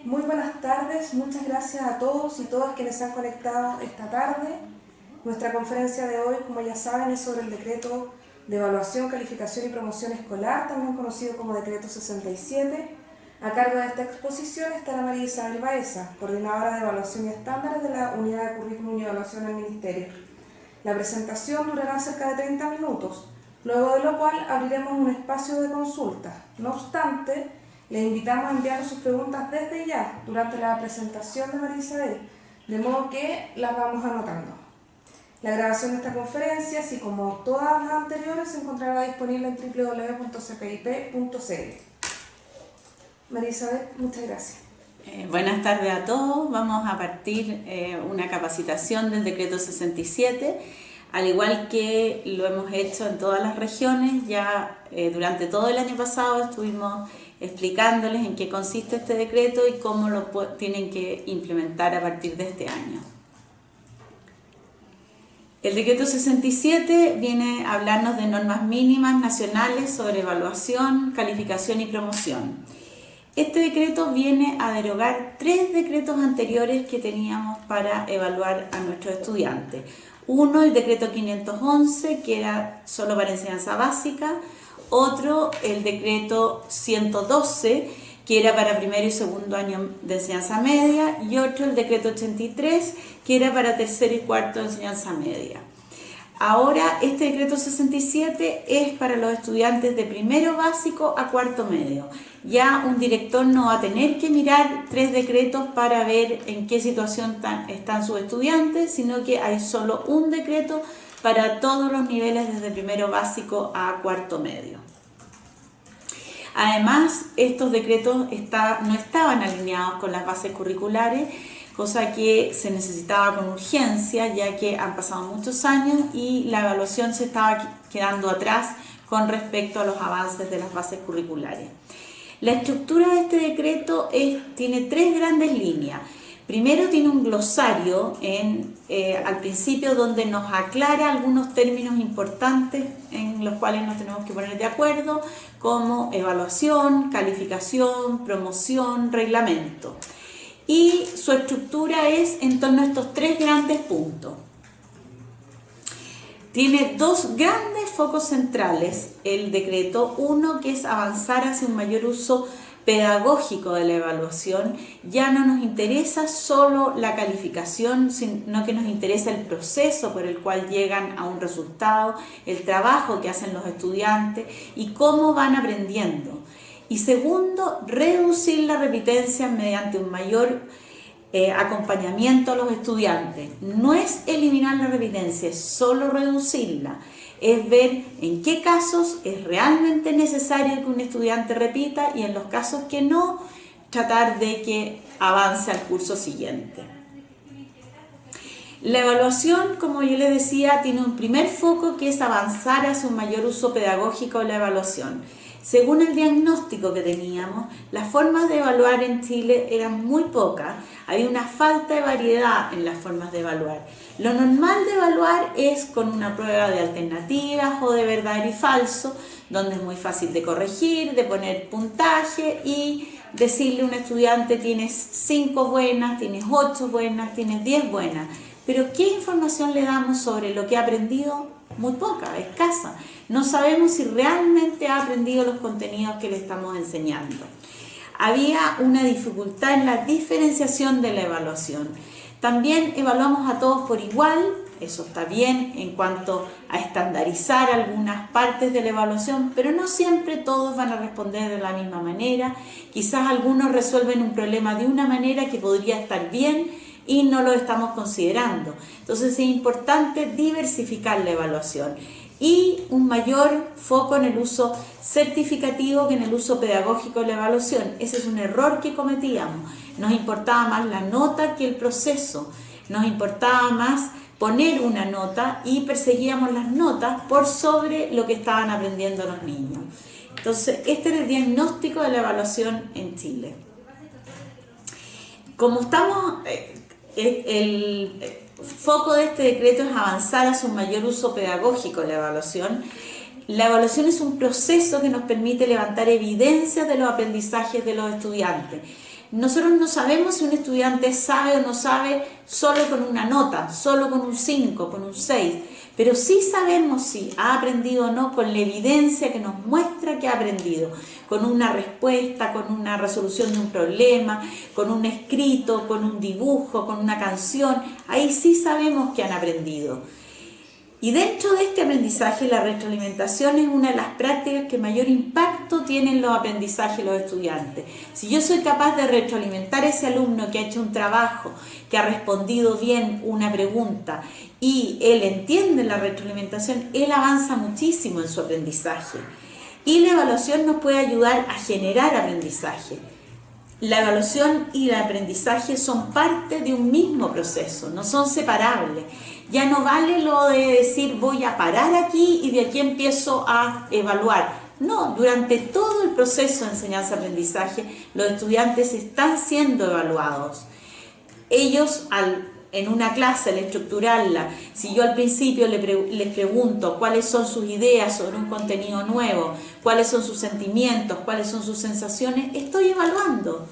Muy buenas tardes, muchas gracias a todos y todas quienes se han conectado esta tarde. Nuestra conferencia de hoy, como ya saben, es sobre el decreto de evaluación, calificación y promoción escolar, también conocido como decreto 67. A cargo de esta exposición estará María Isabel Baeza, coordinadora de evaluación y estándares de la Unidad de Currículum y Evaluación del Ministerio. La presentación durará cerca de 30 minutos, luego de lo cual abriremos un espacio de consulta. No obstante, les invitamos a enviar sus preguntas desde ya, durante la presentación de María Isabel, de modo que las vamos anotando. La grabación de esta conferencia, así como todas las anteriores, se encontrará disponible en www.cpip.cl. María Isabel, muchas gracias. Buenas tardes a todos. Vamos a partir una capacitación del decreto 67, al igual que lo hemos hecho en todas las regiones. Ya durante todo el año pasado estuvimos explicándoles en qué consiste este decreto y cómo lo tienen que implementar a partir de este año. El decreto 67 viene a hablarnos de normas mínimas nacionales sobre evaluación, calificación y promoción. Este decreto viene a derogar 3 decretos anteriores que teníamos para evaluar a nuestros estudiantes. Uno, el decreto 511, que era solo para enseñanza básica. Otro, el decreto 112, que era para primero y segundo año de enseñanza media. Y otro, el decreto 83, que era para tercero y cuarto de enseñanza media. Ahora, este decreto 67 es para los estudiantes de primero básico a cuarto medio. Ya un director no va a tener que mirar 3 decretos para ver en qué situación están sus estudiantes, sino que hay solo un decreto para todos los niveles desde primero básico a cuarto medio. Además, estos decretos no estaban alineados con las bases curriculares, cosa que se necesitaba con urgencia, ya que han pasado muchos años y la evaluación se estaba quedando atrás con respecto a los avances de las bases curriculares. La estructura de este decreto tiene 3 grandes líneas. Primero tiene un glosario al principio donde nos aclara algunos términos importantes en los cuales nos tenemos que poner de acuerdo, como evaluación, calificación, promoción, reglamento. Y su estructura es en torno a estos 3 grandes puntos. Tiene 2 grandes focos centrales el decreto. Uno, que es avanzar hacia un mayor uso pedagógico de la evaluación. Ya no nos interesa solo la calificación, sino que nos interesa el proceso por el cual llegan a un resultado, el trabajo que hacen los estudiantes y cómo van aprendiendo. Y segundo, reducir la repitencia mediante un mayor acompañamiento a los estudiantes. No es eliminar la repitencia, es solo reducirla. Es ver en qué casos es realmente necesario que un estudiante repita y en los casos que no, tratar de que avance al curso siguiente. La evaluación, como yo les decía, tiene un primer foco que es avanzar hacia un mayor uso pedagógico de la evaluación. Según el diagnóstico que teníamos, las formas de evaluar en Chile eran muy pocas, había una falta de variedad en las formas de evaluar. Lo normal de evaluar es con una prueba de alternativas o de verdadero y falso, donde es muy fácil de corregir, de poner puntaje y decirle a un estudiante tienes 5 buenas, tienes 8 buenas, tienes 10 buenas. Pero ¿qué información le damos sobre lo que ha aprendido? Muy poca, escasa. No sabemos si realmente ha aprendido los contenidos que le estamos enseñando. Había una dificultad en la diferenciación de la evaluación. También evaluamos a todos por igual, eso está bien en cuanto a estandarizar algunas partes de la evaluación, pero no siempre todos van a responder de la misma manera. Quizás algunos resuelven un problema de una manera que podría estar bien y no lo estamos considerando. Entonces es importante diversificar la evaluación y un mayor foco en el uso certificativo que en el uso pedagógico de la evaluación. Ese es un error que cometíamos. Nos importaba más la nota que el proceso. Nos importaba más poner una nota y perseguíamos las notas por sobre lo que estaban aprendiendo los niños. Entonces, este era el diagnóstico de la evaluación en Chile. Como estamos... El foco de este decreto es avanzar hacia un mayor uso pedagógico de la evaluación. La evaluación es un proceso que nos permite levantar evidencias de los aprendizajes de los estudiantes. Nosotros no sabemos si un estudiante sabe o no sabe solo con una nota, solo con un 5, con un 6, pero sí sabemos si ha aprendido o no con la evidencia que nos muestra que ha aprendido, con una respuesta, con una resolución de un problema, con un escrito, con un dibujo, con una canción. Ahí sí sabemos que han aprendido. Y dentro de este aprendizaje, la retroalimentación es una de las prácticas que mayor impacto tienen en los aprendizajes de los estudiantes. Si yo soy capaz de retroalimentar a ese alumno que ha hecho un trabajo, que ha respondido bien una pregunta y él entiende la retroalimentación, él avanza muchísimo en su aprendizaje. Y la evaluación nos puede ayudar a generar aprendizaje. La evaluación y el aprendizaje son parte de un mismo proceso, no son separables. Ya no vale lo de decir voy a parar aquí y de aquí empiezo a evaluar. No, durante todo el proceso de enseñanza-aprendizaje los estudiantes están siendo evaluados. Ellos en una clase, al estructurarla, si yo al principio les pregunto cuáles son sus ideas sobre un contenido nuevo, cuáles son sus sentimientos, cuáles son sus sensaciones, estoy evaluando.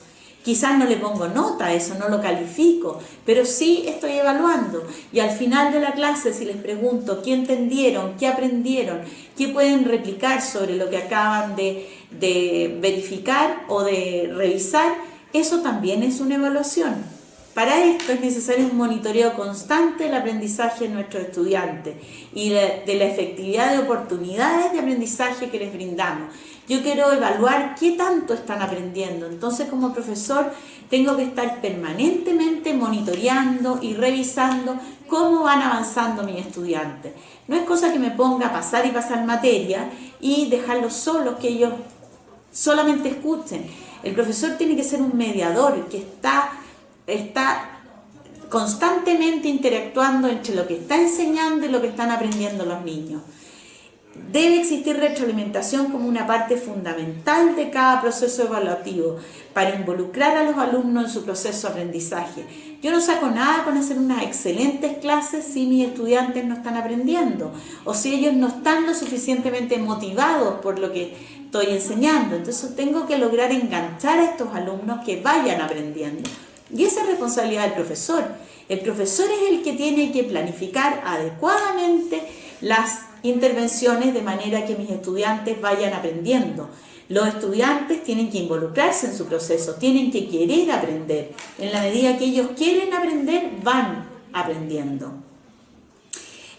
Quizás no le pongo nota a eso, no lo califico, pero sí estoy evaluando. Y al final de la clase, si les pregunto qué entendieron, qué aprendieron, qué pueden replicar sobre lo que acaban de verificar o de revisar, eso también es una evaluación. Para esto es necesario un monitoreo constante del aprendizaje de nuestros estudiantes y de la efectividad de oportunidades de aprendizaje que les brindamos. Yo quiero evaluar qué tanto están aprendiendo, entonces como profesor tengo que estar permanentemente monitoreando y revisando cómo van avanzando mis estudiantes. No es cosa que me ponga a pasar y pasar materia y dejarlos solos, que ellos solamente escuchen. El profesor tiene que ser un mediador que está constantemente interactuando entre lo que está enseñando y lo que están aprendiendo los niños. Debe existir retroalimentación como una parte fundamental de cada proceso evaluativo para involucrar a los alumnos en su proceso de aprendizaje. Yo no saco nada con hacer unas excelentes clases si mis estudiantes no están aprendiendo o si ellos no están lo suficientemente motivados por lo que estoy enseñando. Entonces tengo que lograr enganchar a estos alumnos que vayan aprendiendo. Y esa es responsabilidad del profesor. El profesor es el que tiene que planificar adecuadamente las intervenciones de manera que mis estudiantes vayan aprendiendo. Los estudiantes tienen que involucrarse en su proceso, tienen que querer aprender. En la medida que ellos quieren aprender, van aprendiendo.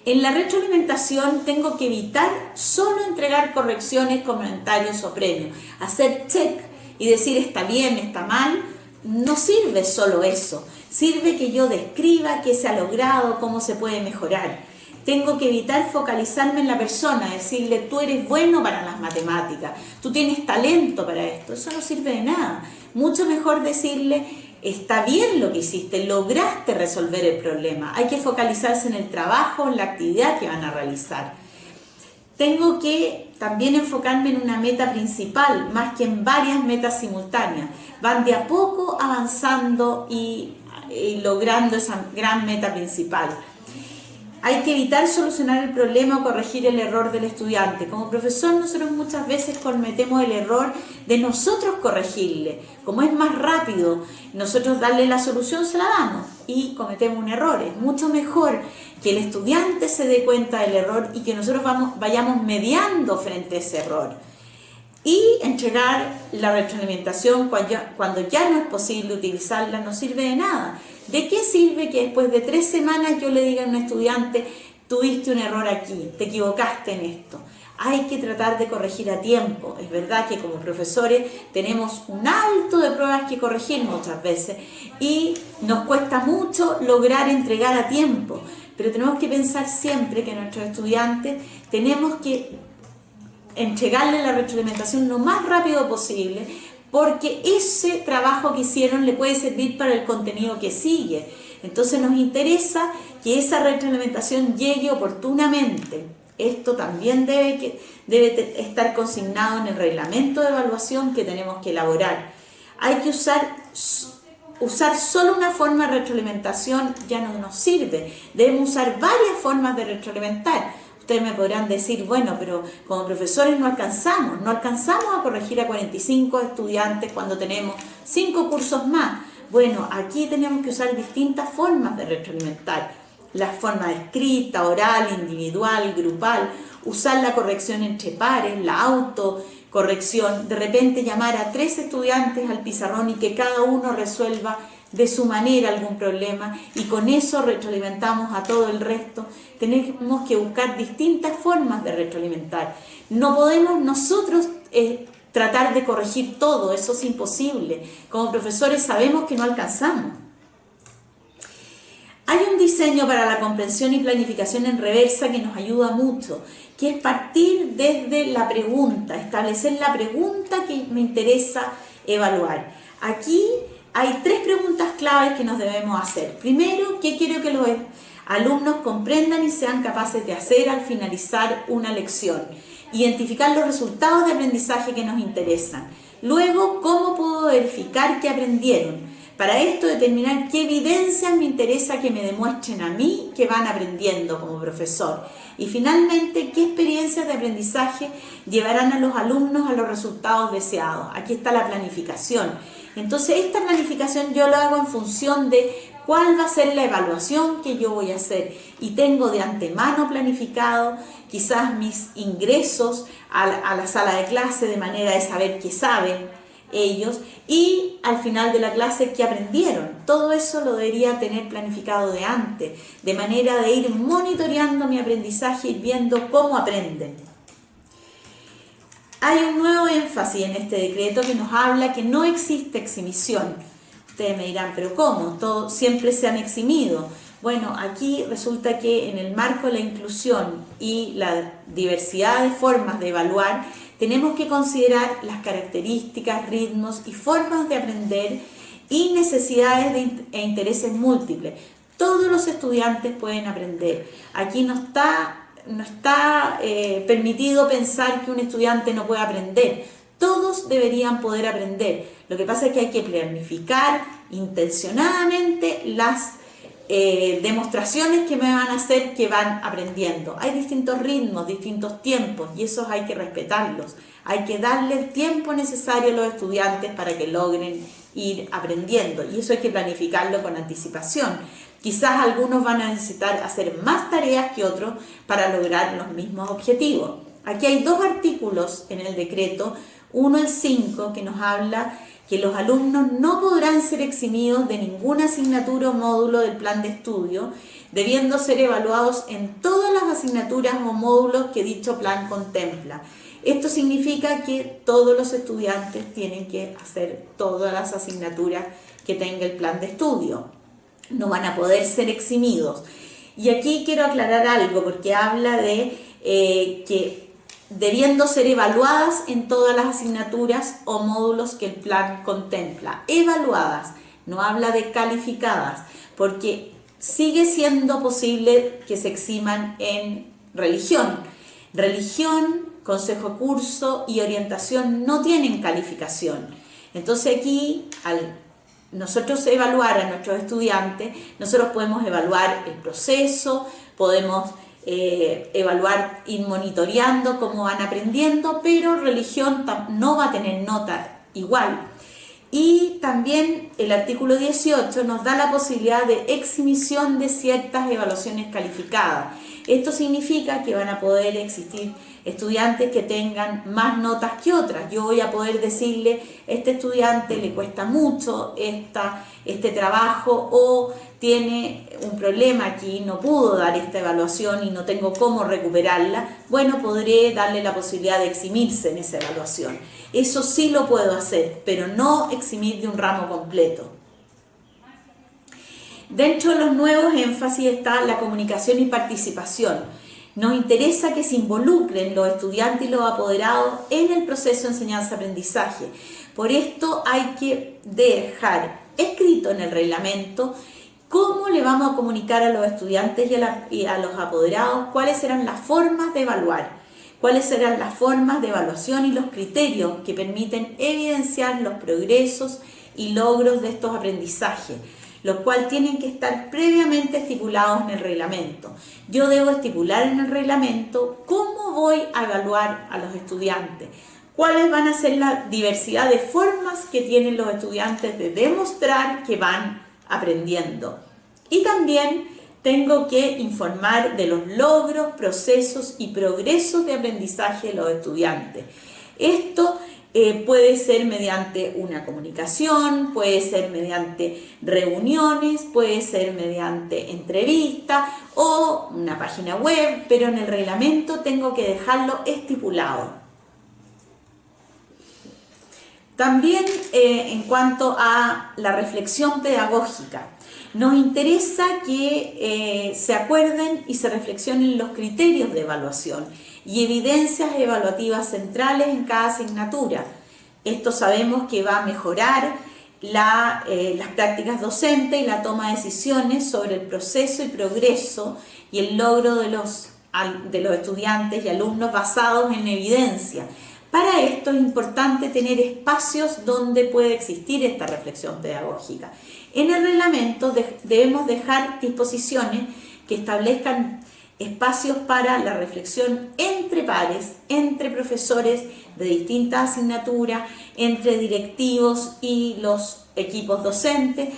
En la retroalimentación tengo que evitar solo entregar correcciones, comentarios o premios. Hacer check y decir está bien, está mal. No sirve solo eso, sirve que yo describa qué se ha logrado, cómo se puede mejorar. Tengo que evitar focalizarme en la persona, decirle tú eres bueno para las matemáticas, tú tienes talento para esto, eso no sirve de nada. Mucho mejor decirle está bien lo que hiciste, lograste resolver el problema. Hay que focalizarse en el trabajo, en la actividad que van a realizar. Tengo que también enfocarme en una meta principal, más que en varias metas simultáneas. Van de a poco avanzando y logrando esa gran meta principal. Hay que evitar solucionar el problema o corregir el error del estudiante. Como profesor, nosotros muchas veces cometemos el error de nosotros corregirle. Como es más rápido, nosotros darle la solución, se la damos y cometemos un error. Es mucho mejor que el estudiante se dé cuenta del error y que nosotros vayamos mediando frente a ese error. Y entregar la retroalimentación cuando ya no es posible utilizarla no sirve de nada. ¿De qué sirve que después de 3 semanas yo le diga a un estudiante tuviste un error aquí, te equivocaste en esto? Hay que tratar de corregir a tiempo. Es verdad que como profesores tenemos un alto de pruebas que corregir muchas veces y nos cuesta mucho lograr entregar a tiempo, pero tenemos que pensar siempre que nuestros estudiantes tenemos que entregarle la retroalimentación lo más rápido posible, porque ese trabajo que hicieron le puede servir para el contenido que sigue. Entonces nos interesa que esa retroalimentación llegue oportunamente. Esto también debe estar consignado en el reglamento de evaluación que tenemos que elaborar. Hay que usar solo una forma de retroalimentación ya no nos sirve. Debemos usar varias formas de retroalimentar. Ustedes me podrán decir, bueno, pero como profesores no alcanzamos a corregir a 45 estudiantes cuando tenemos 5 cursos más. Bueno, aquí tenemos que usar distintas formas de retroalimentar. La forma escrita, oral, individual, grupal, usar la corrección entre pares, la autocorrección, de repente llamar a 3 estudiantes al pizarrón y que cada uno resuelva de su manera algún problema y con eso retroalimentamos a todo el resto. Tenemos que buscar distintas formas de retroalimentar. No podemos nosotros tratar de corregir todo, eso es imposible. Como profesores sabemos que no alcanzamos. Hay un diseño para la comprensión y planificación en reversa que nos ayuda mucho, que es partir desde la pregunta, establecer la pregunta que me interesa evaluar. Aquí hay 3 preguntas claves que nos debemos hacer. Primero, ¿qué quiero que los alumnos comprendan y sean capaces de hacer al finalizar una lección? Identificar los resultados de aprendizaje que nos interesan. Luego, ¿cómo puedo verificar que aprendieron? Para esto, determinar qué evidencias me interesa que me demuestren a mí que van aprendiendo como profesor. Y finalmente, qué experiencias de aprendizaje llevarán a los alumnos a los resultados deseados. Aquí está la planificación. Entonces, esta planificación yo lo hago en función de cuál va a ser la evaluación que yo voy a hacer. Y tengo de antemano planificado quizás mis ingresos a la sala de clase de manera de saber qué saben ellos y al final de la clase qué aprendieron. Todo eso lo debería tener planificado de antes, de manera de ir monitoreando mi aprendizaje y viendo cómo aprenden. Hay un nuevo énfasis en este decreto que nos habla que no existe exhibición. Ustedes me dirán, ¿pero cómo? Todos siempre se han eximido. Bueno, aquí resulta que en el marco de la inclusión y la diversidad de formas de evaluar, tenemos que considerar las características, ritmos y formas de aprender y necesidades e intereses múltiples. Todos los estudiantes pueden aprender. Aquí no está permitido pensar que un estudiante no puede aprender. Todos deberían poder aprender. Lo que pasa es que hay que planificar intencionadamente las demostraciones que me van a hacer que van aprendiendo. Hay distintos ritmos, distintos tiempos y esos hay que respetarlos. Hay que darle el tiempo necesario a los estudiantes para que logren ir aprendiendo y eso hay que planificarlo con anticipación. Quizás algunos van a necesitar hacer más tareas que otros para lograr los mismos objetivos. Aquí hay 2 artículos en el decreto, uno el 5 que nos habla que los alumnos no podrán ser eximidos de ninguna asignatura o módulo del plan de estudio, debiendo ser evaluados en todas las asignaturas o módulos que dicho plan contempla. Esto significa que todos los estudiantes tienen que hacer todas las asignaturas que tenga el plan de estudio. No van a poder ser eximidos. Y aquí quiero aclarar algo, porque habla de que debiendo ser evaluadas en todas las asignaturas o módulos que el plan contempla. Evaluadas, no habla de calificadas, porque sigue siendo posible que se eximan en religión. Religión, consejo de curso y orientación no tienen calificación. Entonces aquí, al nosotros evaluar a nuestros estudiantes, nosotros podemos evaluar el proceso, podemos evaluar, ir monitoreando cómo van aprendiendo, pero religión no va a tener nota igual. Y también el artículo 18 nos da la posibilidad de exhibición de ciertas evaluaciones calificadas. Esto significa que van a poder existir estudiantes que tengan más notas que otras. Yo voy a poder decirle, este estudiante le cuesta mucho este trabajo o tiene un problema aquí, no pudo dar esta evaluación y no tengo cómo recuperarla. Bueno, podré darle la posibilidad de eximirse en esa evaluación. Eso sí lo puedo hacer, pero no eximir de un ramo completo. Dentro de los nuevos énfasis está la comunicación y participación. Nos interesa que se involucren los estudiantes y los apoderados en el proceso de enseñanza-aprendizaje. Por esto hay que dejar escrito en el reglamento cómo le vamos a comunicar a los estudiantes y a los apoderados cuáles serán las formas de evaluar, cuáles serán las formas de evaluación y los criterios que permiten evidenciar los progresos y logros de estos aprendizajes. los cuales tienen que estar previamente estipulados en el reglamento. Yo debo estipular en el reglamento cómo voy a evaluar a los estudiantes, cuáles van a ser la diversidad de formas que tienen los estudiantes de demostrar que van aprendiendo. Y también tengo que informar de los logros, procesos y progresos de aprendizaje de los estudiantes. Esto puede ser mediante una comunicación, puede ser mediante reuniones, puede ser mediante entrevistas o una página web, pero en el reglamento tengo que dejarlo estipulado. También en cuanto a la reflexión pedagógica, nos interesa que se acuerden y se reflexionen los criterios de evaluación y evidencias evaluativas centrales en cada asignatura. Esto sabemos que va a mejorar las prácticas docentes y la toma de decisiones sobre el proceso y progreso y el logro de los estudiantes y alumnos basados en evidencia. Para esto es importante tener espacios donde puede existir esta reflexión pedagógica. En el reglamento debemos dejar disposiciones que establezcan espacios para la reflexión entre pares, entre profesores de distintas asignaturas, entre directivos y los equipos docentes,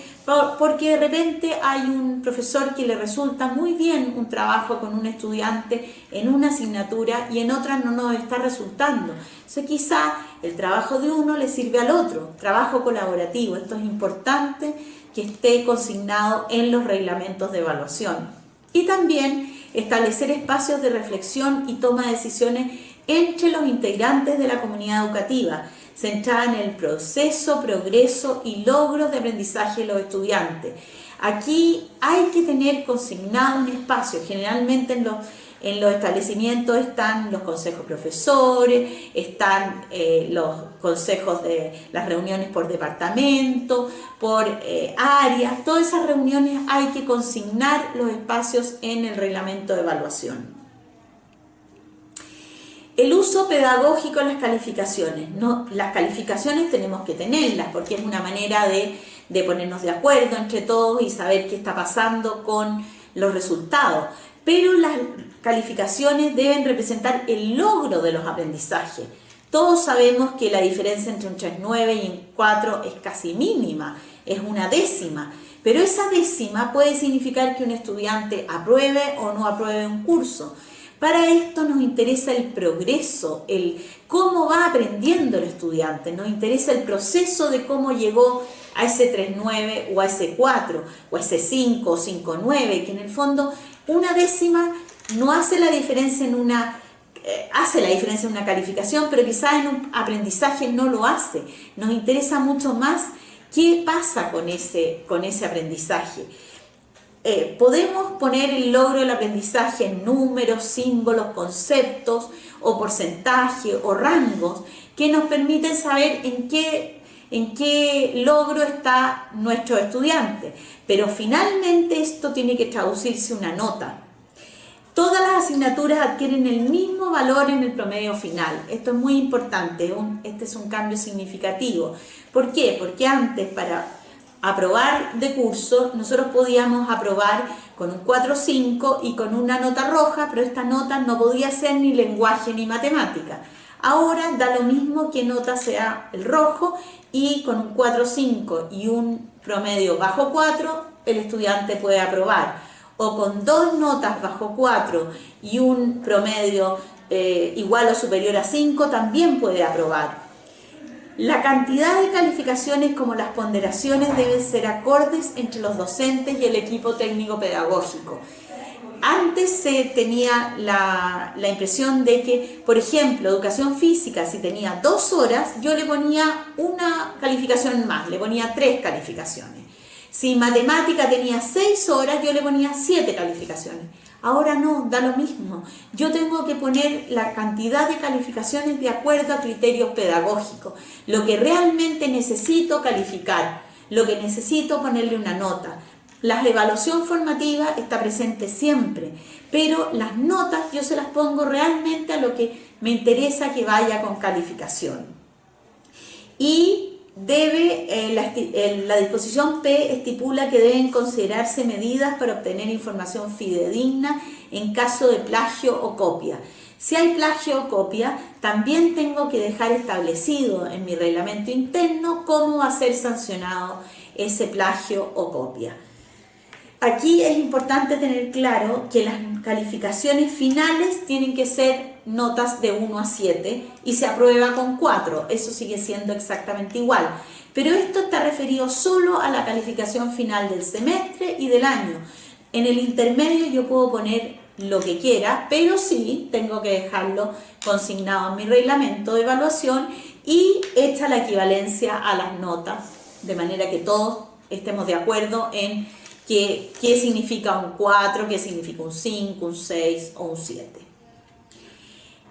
porque de repente hay un profesor que le resulta muy bien un trabajo con un estudiante en una asignatura y en otra no nos está resultando. Entonces quizá el trabajo de uno le sirve al otro, trabajo colaborativo. Esto es importante que esté consignado en los reglamentos de evaluación. Y también establecer espacios de reflexión y toma de decisiones entre los integrantes de la comunidad educativa, centrada en el proceso, progreso y logros de aprendizaje de los estudiantes. Aquí hay que tener consignado un espacio. Generalmente en los establecimientos están los consejos profesores, están los consejos de las reuniones por departamento, por áreas. Todas esas reuniones hay que consignar los espacios en el reglamento de evaluación. El uso pedagógico de las calificaciones. Las calificaciones tenemos que tenerlas porque es una manera de ponernos de acuerdo entre todos y saber qué está pasando con los resultados. Pero las calificaciones deben representar el logro de los aprendizajes. Todos sabemos que la diferencia entre un 3,9 y un 4 es casi mínima, es una décima. Pero esa décima puede significar que un estudiante apruebe o no apruebe un curso. Para esto nos interesa el progreso, el cómo va aprendiendo el estudiante, nos interesa el proceso de cómo llegó a ese 3,9 o a ese 4 o a ese 5 o 5,9, que en el fondo una décima no hace la diferencia en una, hace la diferencia en una calificación, pero quizás en un aprendizaje no lo hace. Nos interesa mucho más qué pasa con ese aprendizaje. Podemos poner el logro del aprendizaje en números, símbolos, conceptos o porcentaje o rangos que nos permiten saber en qué logro está nuestro estudiante. Pero finalmente esto tiene que traducirse en una nota. Todas las asignaturas adquieren el mismo valor en el promedio final. Esto es muy importante, este es un cambio significativo. ¿Por qué? Porque antes para aprobar de curso, nosotros podíamos aprobar con un 4,5 y con una nota roja, pero esta nota no podía ser ni lenguaje ni matemática. Ahora da lo mismo que nota sea el rojo y con un 4,5 y un promedio bajo 4, el estudiante puede aprobar. O con 2 notas bajo 4 y un promedio igual o superior a 5, también puede aprobar. La cantidad de calificaciones como las ponderaciones deben ser acordes entre los docentes y el equipo técnico pedagógico. Antes se tenía la impresión de que, por ejemplo, educación física, si tenía 2 horas, yo le ponía una calificación más, le ponía 3 calificaciones. Si matemática tenía 6 horas, yo le ponía 7 calificaciones. Ahora no, da lo mismo. Yo tengo que poner la cantidad de calificaciones de acuerdo a criterios pedagógicos. Lo que realmente necesito calificar, lo que necesito ponerle una nota. La evaluación formativa está presente siempre, pero las notas yo se las pongo realmente a lo que me interesa que vaya con calificación. Y la disposición P estipula que deben considerarse medidas para obtener información fidedigna en caso de plagio o copia. Si hay plagio o copia, también tengo que dejar establecido en mi reglamento interno cómo va a ser sancionado ese plagio o copia. Aquí es importante tener claro que las calificaciones finales tienen que ser notas de 1 a 7 y se aprueba con 4, eso sigue siendo exactamente igual. Pero esto está referido solo a la calificación final del semestre y del año. En el intermedio yo puedo poner lo que quiera, pero sí tengo que dejarlo consignado en mi reglamento de evaluación y hecha la equivalencia a las notas, de manera que todos estemos de acuerdo en qué significa un 4, qué significa un 5, un 6 o un 7.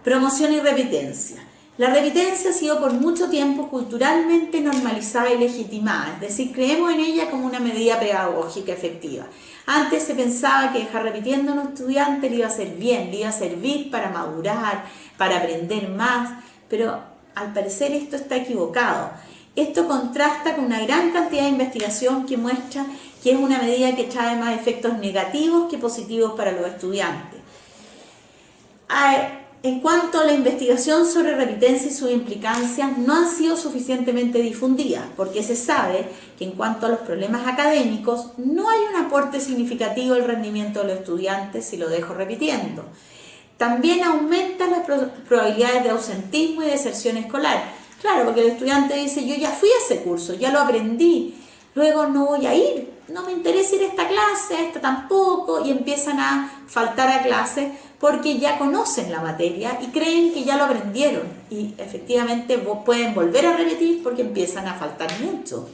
Promoción y repitencia. La repitencia ha sido por mucho tiempo culturalmente normalizada y legitimada, es decir, creemos en ella como una medida pedagógica efectiva. Antes se pensaba que dejar repitiendo a un estudiante le iba a hacer bien, le iba a servir para madurar, para aprender más, pero al parecer esto está equivocado. Esto contrasta con una gran cantidad de investigación que muestra que es una medida que trae más efectos negativos que positivos para los estudiantes. En cuanto a la investigación sobre repitencia y sus implicancias, no han sido suficientemente difundidas, porque se sabe que en cuanto a los problemas académicos, no hay un aporte significativo al rendimiento de los estudiantes si lo dejo repitiendo. También aumentan las probabilidades de ausentismo y deserción escolar. Claro, porque el estudiante dice, yo ya fui a ese curso, ya lo aprendí, luego no voy a ir, no me interesa ir a esta clase, a esta tampoco, y empiezan a faltar a clase porque ya conocen la materia y creen que ya lo aprendieron, y efectivamente pueden volver a repetir porque empiezan a faltar mucho.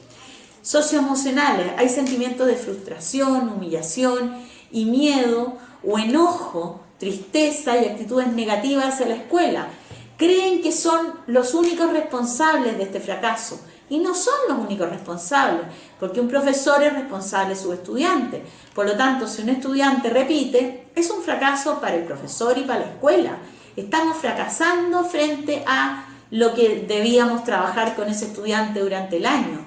Socioemocionales, hay sentimientos de frustración, humillación y miedo o enojo, tristeza y actitudes negativas hacia la escuela. Creen que son los únicos responsables de este fracaso y no son los únicos responsables, porque un profesor es responsable de su estudiante. Por lo tanto, si un estudiante repite, es un fracaso para el profesor y para la escuela. Estamos fracasando frente a lo que debíamos trabajar con ese estudiante durante el año.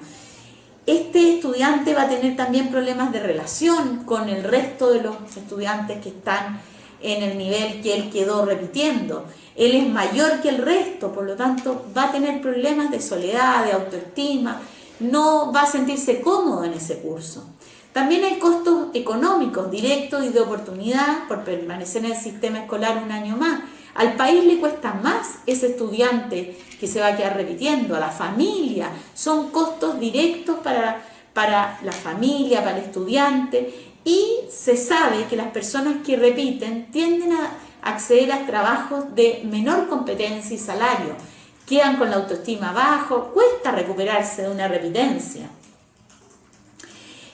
Este estudiante va a tener también problemas de relación con el resto de los estudiantes que están en el nivel que él quedó repitiendo. Él es mayor que el resto, por lo tanto va a tener problemas de soledad, de autoestima, no va a sentirse cómodo en ese curso. También hay costos económicos directos y de oportunidad por permanecer en el sistema escolar un año más. Al país le cuesta más ese estudiante que se va a quedar repitiendo, a la familia, son costos directos para la familia, para el estudiante. Y se sabe que las personas que repiten tienden a acceder a trabajos de menor competencia y salario, quedan con la autoestima bajo, cuesta recuperarse de una repitencia.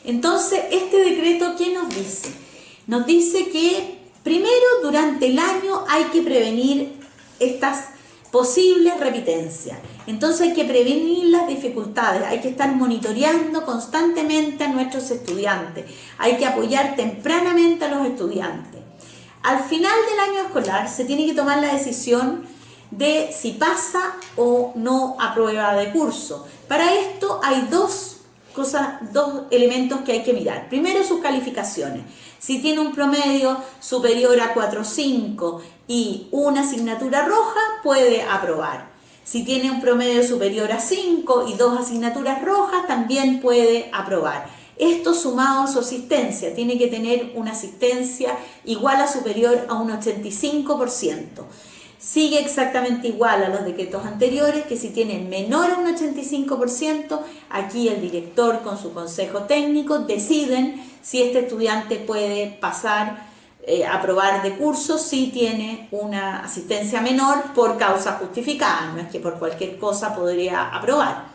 Entonces, este decreto, ¿qué nos dice? Nos dice que primero, durante el año hay que prevenir estas posibles repitencias. Entonces hay que prevenir las dificultades, hay que estar monitoreando constantemente a nuestros estudiantes, hay que apoyar tempranamente a los estudiantes. Al final del año escolar se tiene que tomar la decisión de si pasa o no a prueba de curso. Para esto hay dos elementos que hay que mirar. Primero, sus calificaciones. Si tiene un promedio superior a 4.5 y una asignatura roja, puede aprobar. Si tiene un promedio superior a 5 y 2 asignaturas rojas, también puede aprobar. Esto sumado a su asistencia, tiene que tener una asistencia igual a superior a un 85%. Sigue exactamente igual a los decretos anteriores, que si tienen menor a un 85%, aquí el director con su consejo técnico deciden si este estudiante puede pasar, aprobar de curso, si tiene una asistencia menor por causa justificada, no es que por cualquier cosa podría aprobar.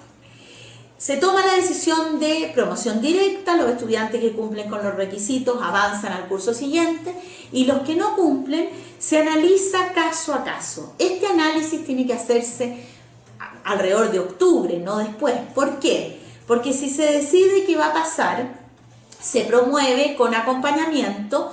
Se toma la decisión de promoción directa, los estudiantes que cumplen con los requisitos avanzan al curso siguiente y los que no cumplen se analiza caso a caso. Este análisis tiene que hacerse alrededor de octubre, no después. ¿Por qué? Porque si se decide que va a pasar, se promueve con acompañamiento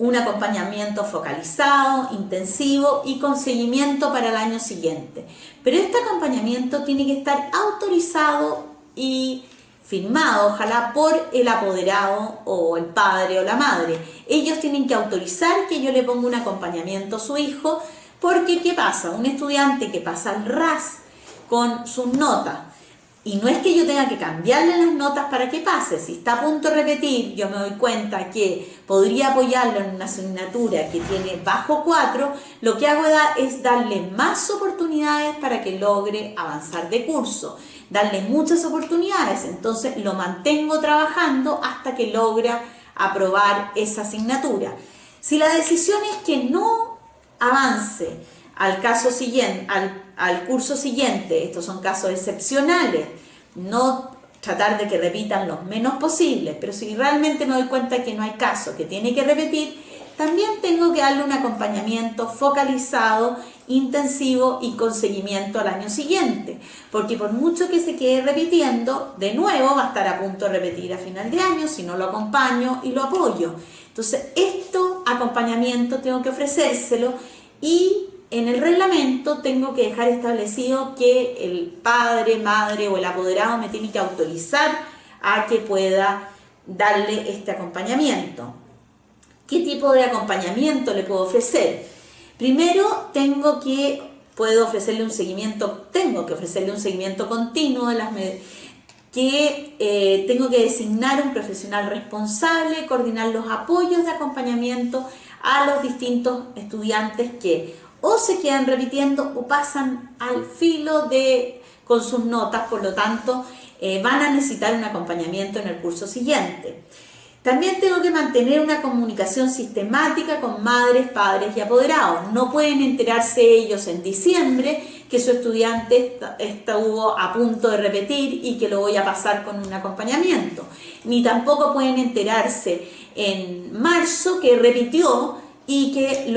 un acompañamiento focalizado, intensivo y con seguimiento para el año siguiente. Pero este acompañamiento tiene que estar autorizado y firmado, ojalá por el apoderado o el padre o la madre. Ellos tienen que autorizar que yo le ponga un acompañamiento a su hijo, porque ¿qué pasa? Un estudiante que pasa al RAS con sus notas, y no es que yo tenga que cambiarle las notas para que pase. Si está a punto de repetir, yo me doy cuenta que podría apoyarlo en una asignatura que tiene bajo 4, lo que hago es darle más oportunidades para que logre avanzar de curso. Darle muchas oportunidades, entonces lo mantengo trabajando hasta que logra aprobar esa asignatura. Si la decisión es que no avance al caso siguiente, al curso siguiente, estos son casos excepcionales, no tratar de que repitan lo menos posible, pero si realmente me doy cuenta que no hay caso, que tiene que repetir, también tengo que darle un acompañamiento focalizado, intensivo y con seguimiento al año siguiente, porque por mucho que se quede repitiendo, de nuevo va a estar a punto de repetir a final de año si no lo acompaño y lo apoyo. Entonces, acompañamiento tengo que ofrecérselo, y en el reglamento tengo que dejar establecido que el padre, madre o el apoderado me tiene que autorizar a que pueda darle este acompañamiento. ¿Qué tipo de acompañamiento le puedo ofrecer? Primero, tengo que ofrecerle un seguimiento continuo de las medidas, tengo que designar un profesional responsable, coordinar los apoyos de acompañamiento a los distintos estudiantes que o se quedan repitiendo o pasan al filo con sus notas, por lo tanto van a necesitar un acompañamiento en el curso siguiente. También tengo que mantener una comunicación sistemática con madres, padres y apoderados. No pueden enterarse ellos en diciembre que su estudiante estuvo a punto de repetir y que lo voy a pasar con un acompañamiento. Ni tampoco pueden enterarse en marzo que repitió y que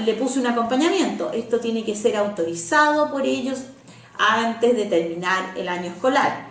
le puse un acompañamiento. Esto tiene que ser autorizado por ellos antes de terminar el año escolar.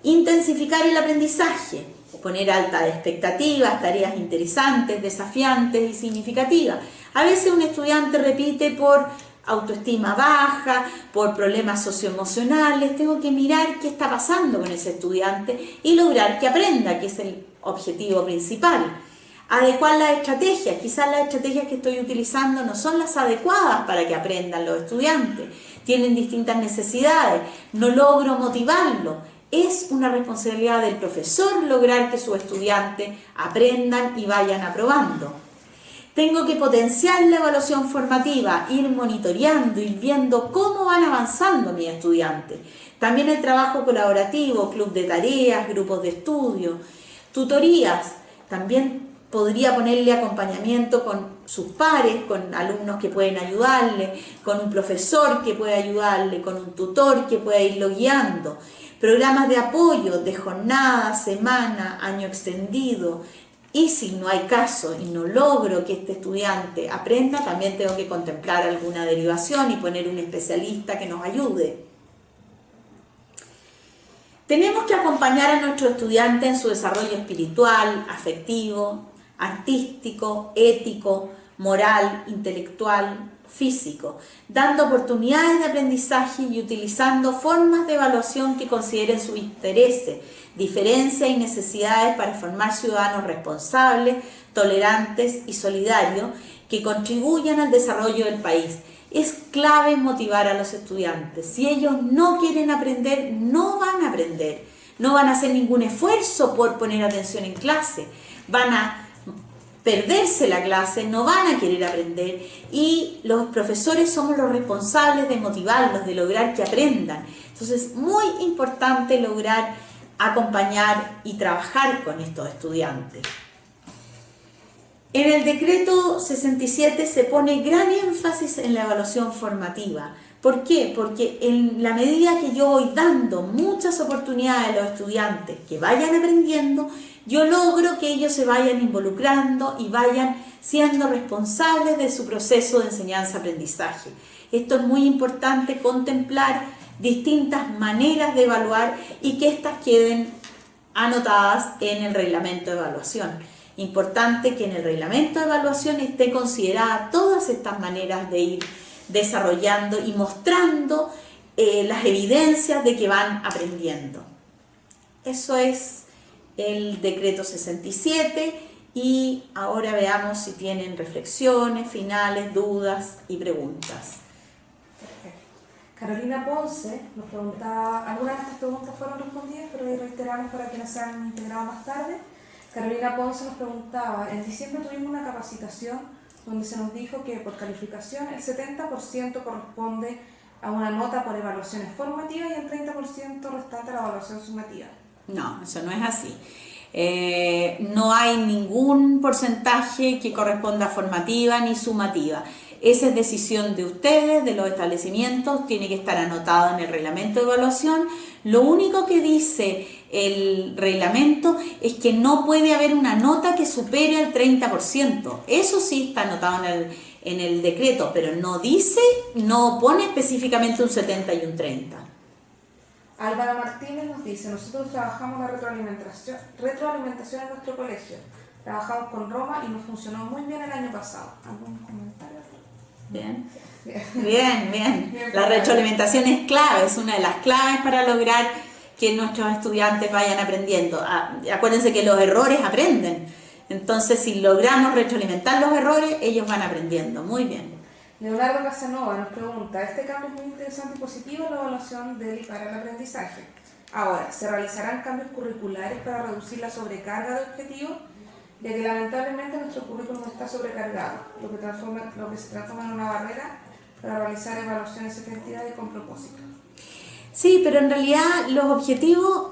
Intensificar el aprendizaje, poner altas expectativas, tareas interesantes, desafiantes y significativas. A veces un estudiante repite por autoestima baja, por problemas socioemocionales. Tengo que mirar qué está pasando con ese estudiante y lograr que aprenda, que es el objetivo principal. Adecuar las estrategias. Quizás las estrategias que estoy utilizando no son las adecuadas para que aprendan los estudiantes. Tienen distintas necesidades. No logro motivarlo. Es una responsabilidad del profesor lograr que sus estudiantes aprendan y vayan aprobando. Tengo que potenciar la evaluación formativa, ir monitoreando, ir viendo cómo van avanzando mis estudiantes. También el trabajo colaborativo, club de tareas, grupos de estudio, tutorías. También podría ponerle acompañamiento con sus pares, con alumnos que pueden ayudarle, con un profesor que puede ayudarle, con un tutor que pueda irlo guiando. Programas de apoyo de jornada, semana, año extendido. Y si no hay caso y no logro que este estudiante aprenda, también tengo que contemplar alguna derivación y poner un especialista que nos ayude. Tenemos que acompañar a nuestro estudiante en su desarrollo espiritual, afectivo, artístico, ético, moral, intelectual, físico, dando oportunidades de aprendizaje y utilizando formas de evaluación que consideren sus intereses, diferencias y necesidades para formar ciudadanos responsables, tolerantes y solidarios que contribuyan al desarrollo del país. Es clave motivar a los estudiantes. Si ellos no quieren aprender, no van a aprender. No van a hacer ningún esfuerzo por poner atención en clase. Van a perderse la clase, no van a querer aprender, y los profesores somos los responsables de motivarlos, de lograr que aprendan. Entonces es muy importante lograr acompañar y trabajar con estos estudiantes. En el decreto 67 se pone gran énfasis en la evaluación formativa. ¿Por qué? Porque en la medida que yo voy dando muchas oportunidades a los estudiantes que vayan aprendiendo, yo logro que ellos se vayan involucrando y vayan siendo responsables de su proceso de enseñanza-aprendizaje. Esto es muy importante, contemplar distintas maneras de evaluar y que éstas queden anotadas en el reglamento de evaluación. importante que en el reglamento de evaluación esté considerada todas estas maneras de ir desarrollando y mostrando las evidencias de que van aprendiendo. Eso es el decreto 67 y ahora veamos si tienen reflexiones, finales, dudas y preguntas. Perfecto. Carolina Ponce nos preguntaba, algunas de estas preguntas fueron respondidas, pero ahí reiteramos para quienes se han integrado más tarde. Carolina Ponce nos preguntaba, en diciembre tuvimos una capacitación donde se nos dijo que por calificación el 70% corresponde a una nota por evaluaciones formativas y el 30% restante a la evaluación sumativa. No, eso no es así. No hay ningún porcentaje que corresponda a formativa ni sumativa. Esa es decisión de ustedes, de los establecimientos, tiene que estar anotado en el reglamento de evaluación. Lo único que dice el reglamento es que no puede haber una nota que supere el 30%. Eso sí está anotado en el decreto, pero no dice, no pone específicamente un 70 y un 30. Álvaro Martínez nos dice, nosotros trabajamos la retroalimentación en nuestro colegio. Trabajamos con Roma y nos funcionó muy bien el año pasado. ¿Algún comentario? Bien. Bien. La retroalimentación es clave, es una de las claves para lograr que nuestros estudiantes vayan aprendiendo. Acuérdense que los errores aprenden. Entonces, si logramos retroalimentar los errores, ellos van aprendiendo. Muy bien. Leonardo Casanova nos pregunta, este cambio es muy interesante y positivo en la evaluación del IPAR al aprendizaje. Ahora, ¿se realizarán cambios curriculares para reducir la sobrecarga de objetivos? Ya que lamentablemente nuestro currículum está sobrecargado, lo que se transforma en una barrera para realizar evaluaciones efectivas y con propósito. Sí, pero en realidad los objetivos,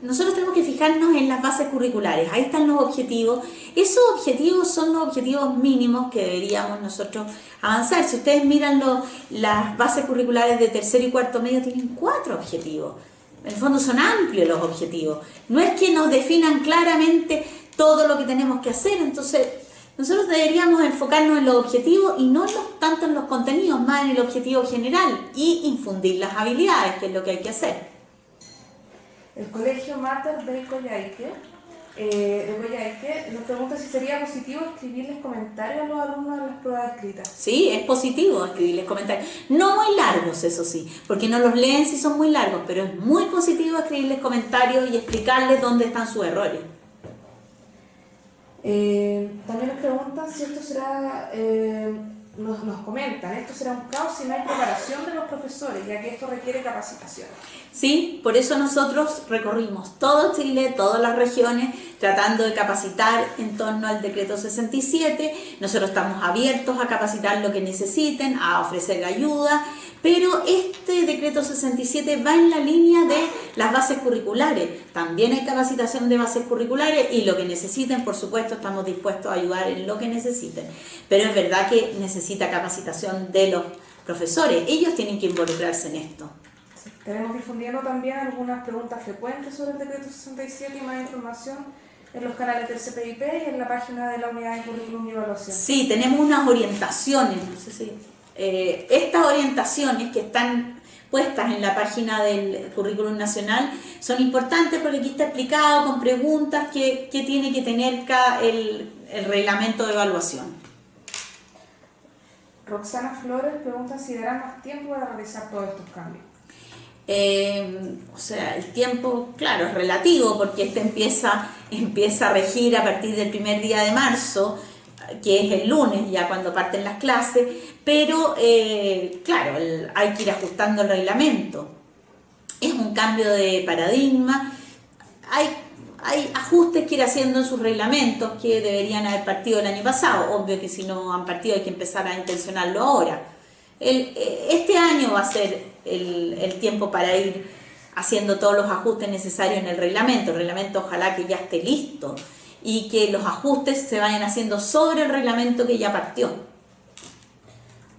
nosotros tenemos que fijarnos en las bases curriculares, ahí están los objetivos. Esos objetivos son los objetivos mínimos que deberíamos nosotros avanzar. Si ustedes miran las bases curriculares de tercero y cuarto medio, tienen 4 objetivos. En el fondo son amplios los objetivos. No es que nos definan claramente todo lo que tenemos que hacer, entonces nosotros deberíamos enfocarnos en los objetivos y no tanto en los contenidos, más en el objetivo general y infundir las habilidades, que es lo que hay que hacer. El Colegio Mater de Coyhaique nos pregunta si sería positivo escribirles comentarios a los alumnos de las pruebas escritas. Sí, es positivo escribirles comentarios. No muy largos, eso sí, porque no los leen si son muy largos, pero es muy positivo escribirles comentarios y explicarles dónde están sus errores. También nos preguntan si esto será, nos comentan, esto será un caos si no hay preparación de los profesores, ya que esto requiere capacitación. Sí, por eso nosotros recorrimos todo Chile, todas las regiones, tratando de capacitar en torno al decreto 67. Nosotros estamos abiertos a capacitar lo que necesiten, a ofrecer ayuda, pero este decreto 67 va en la línea de las bases curriculares. También hay capacitación de bases curriculares y lo que necesiten, por supuesto, estamos dispuestos a ayudar en lo que necesiten. Pero es verdad que necesita capacitación de los profesores, ellos tienen que involucrarse en esto. Estaremos difundiendo también algunas preguntas frecuentes sobre el decreto 67 y más información en los canales del CPIP y en la página de la Unidad de Currículum y Evaluación. Sí, tenemos unas orientaciones, no sé si... estas orientaciones que están puestas en la página del Currículum Nacional son importantes porque aquí está explicado con preguntas que tiene que tener el reglamento de evaluación. Roxana Flores pregunta si dará más tiempo para realizar todos estos cambios. O sea, el tiempo, claro, es relativo porque este empieza a regir a partir del primer día de marzo, que es el lunes, ya cuando parten las clases, pero claro, hay que ir ajustando el reglamento. Es un cambio de paradigma, hay ajustes que ir haciendo en sus reglamentos que deberían haber partido el año pasado. Obvio que si no han partido hay que empezar a intencionarlo ahora. Este año va a ser el tiempo para ir haciendo todos los ajustes necesarios en el reglamento. El reglamento ojalá que ya esté listo y que los ajustes se vayan haciendo sobre el reglamento que ya partió.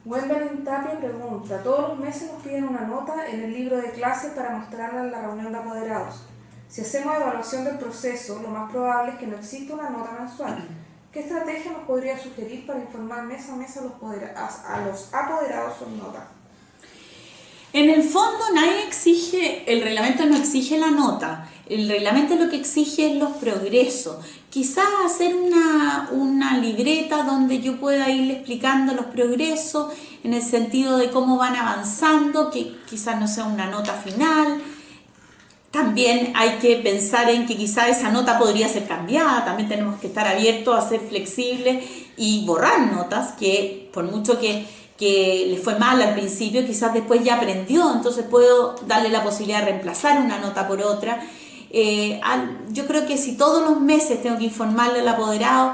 Wendelin Tapia pregunta, todos los meses nos piden una nota en el libro de clases para mostrarla en la reunión de apoderados. Si hacemos evaluación del proceso, lo más probable es que no exista una nota mensual. ¿Qué estrategia nos podría sugerir para informar mes a mes a los apoderados sobre nota? En el fondo nadie exige, el reglamento no exige la nota. El reglamento lo que exige es los progresos. Quizás hacer una libreta donde yo pueda irle explicando los progresos en el sentido de cómo van avanzando, que quizás no sea una nota final. También hay que pensar en que quizás esa nota podría ser cambiada, también tenemos que estar abiertos a ser flexibles y borrar notas que por mucho que le fue mal al principio, quizás después ya aprendió, entonces puedo darle la posibilidad de reemplazar una nota por otra. Yo creo que si todos los meses tengo que informarle al apoderado,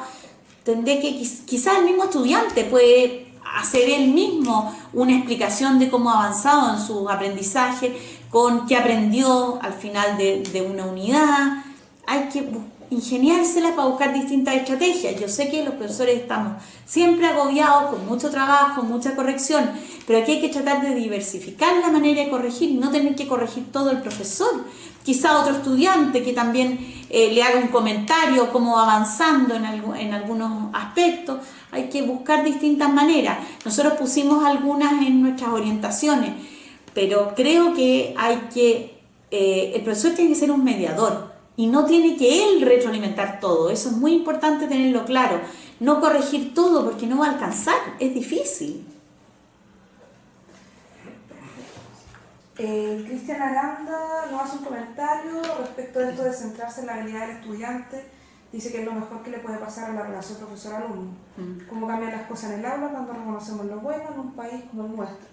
tendré que, quizás el mismo estudiante puede hacer él mismo una explicación de cómo ha avanzado en sus aprendizajes, con qué aprendió al final de una unidad. Hay que ingeniárselas para buscar distintas estrategias. Yo sé que los profesores estamos siempre agobiados con mucho trabajo, mucha corrección, pero aquí hay que tratar de diversificar la manera de corregir, no tener que corregir todo el profesor. Quizá otro estudiante que también le haga un comentario, cómo va avanzando en algunos aspectos. Hay que buscar distintas maneras. Nosotros pusimos algunas en nuestras orientaciones, pero creo que el profesor tiene que ser un mediador y no tiene que él retroalimentar todo. Eso es muy importante tenerlo claro. No corregir todo porque no va a alcanzar, es difícil. Cristian Aranda nos hace un comentario respecto de esto de centrarse en la habilidad del estudiante. Dice que es lo mejor que le puede pasar a la relación profesor-alumno. Cómo cambian las cosas en el aula cuando reconocemos lo bueno en un país como el nuestro.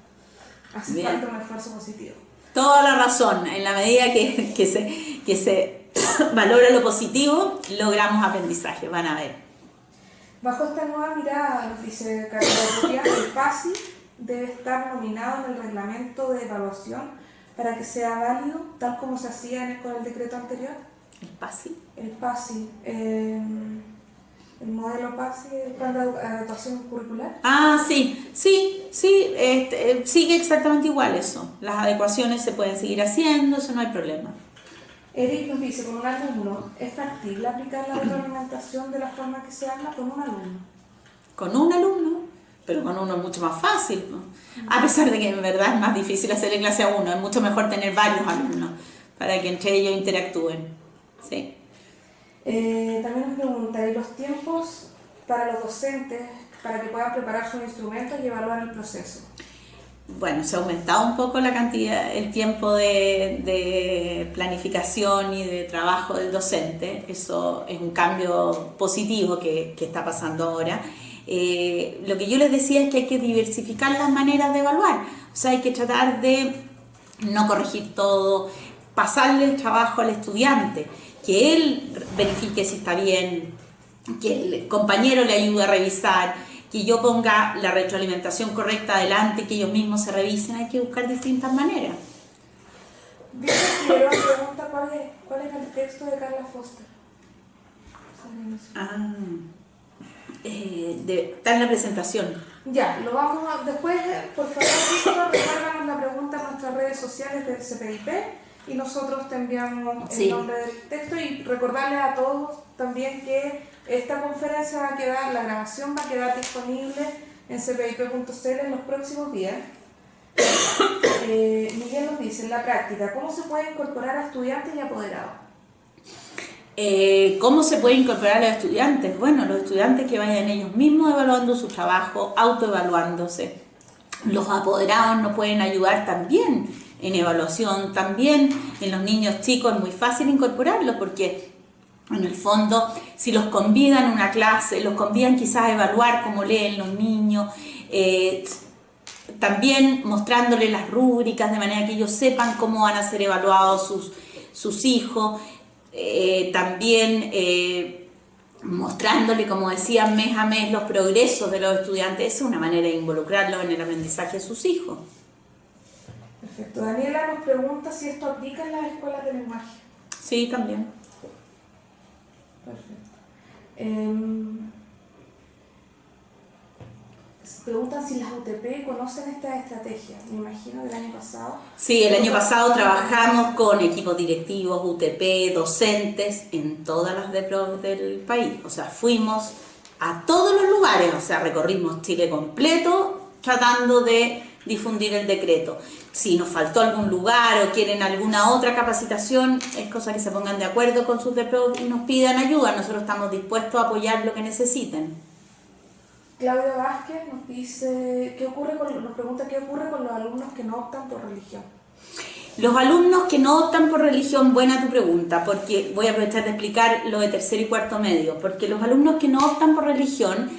Hace falta un esfuerzo positivo. Toda la razón. En la medida que se valora lo positivo, logramos aprendizaje, van a ver. Bajo esta nueva mirada, nos dice Carlos Rupián, el PASI debe estar nominado en el reglamento de evaluación para que sea válido, tal como se hacía con el decreto anterior. ¿El PASI? El PASI, el modelo PASI, el plan de adaptación curricular. Ah, sí, sigue exactamente igual eso. Las adecuaciones se pueden seguir haciendo, eso no hay problema. Eric nos dice, con un alumno, ¿es factible aplicar la retroalimentación de la forma que se habla con un alumno? Con un alumno, pero con uno es mucho más fácil, ¿no? A pesar de que en verdad es más difícil hacerle clase a uno, es mucho mejor tener varios alumnos para que entre ellos interactúen. Sí. También nos pregunta, ¿y los tiempos para los docentes para que puedan preparar sus instrumentos y evaluar el proceso? Bueno, se ha aumentado un poco la cantidad, el tiempo de planificación y de trabajo del docente. Eso es un cambio positivo que está pasando ahora. Lo que yo les decía es que hay que diversificar las maneras de evaluar. O sea, hay que tratar de no corregir todo, pasarle el trabajo al estudiante, que él verifique si está bien, que el compañero le ayude a revisar, que yo ponga la retroalimentación correcta adelante, que ellos mismos se revisen. Hay que buscar distintas maneras. Dice Figueroa pregunta cuál es el texto de Carla Foster. Está en la presentación. Ya, lo vamos a... Después, por favor, Víctor, recuérdanos la pregunta en nuestras redes sociales del CPIP y nosotros te enviamos el nombre del texto y recordarles a todos también que esta conferencia va a quedar, la grabación va a quedar disponible en cpip.cl en los próximos días. Miguel nos dice, en la práctica, ¿cómo se puede incorporar a estudiantes y apoderados? ¿Cómo se puede incorporar a los estudiantes? Bueno, los estudiantes que vayan ellos mismos evaluando su trabajo, autoevaluándose. Los apoderados nos pueden ayudar también en evaluación, también en los niños chicos es muy fácil incorporarlos porque en el fondo si los convidan a una clase, los convidan quizás a evaluar cómo leen los niños, también mostrándoles las rúbricas de manera que ellos sepan cómo van a ser evaluados sus hijos. También mostrándole, como decía, mes a mes los progresos de los estudiantes. Es una manera de involucrarlos en el aprendizaje de sus hijos. Perfecto. Daniela nos pregunta si esto aplica en las escuelas de lenguaje. Sí, también. Perfecto. Se preguntan si las UTP conocen esta estrategia. Me imagino del año pasado. Sí, el año pasado trabajamos con equipos directivos, UTP, docentes en todas las DEPROC del país. O sea, fuimos a todos los lugares, o sea, recorrimos Chile completo tratando de difundir el decreto. Si nos faltó algún lugar o quieren alguna otra capacitación, es cosa que se pongan de acuerdo con sus DPO y nos pidan ayuda. Nosotros estamos dispuestos a apoyar lo que necesiten. Claudio Vázquez nos dice, nos pregunta qué ocurre con los alumnos que no optan por religión. Los alumnos que no optan por religión, buena tu pregunta, porque voy a aprovechar de explicar lo de tercero y cuarto medio, porque los alumnos que no optan por religión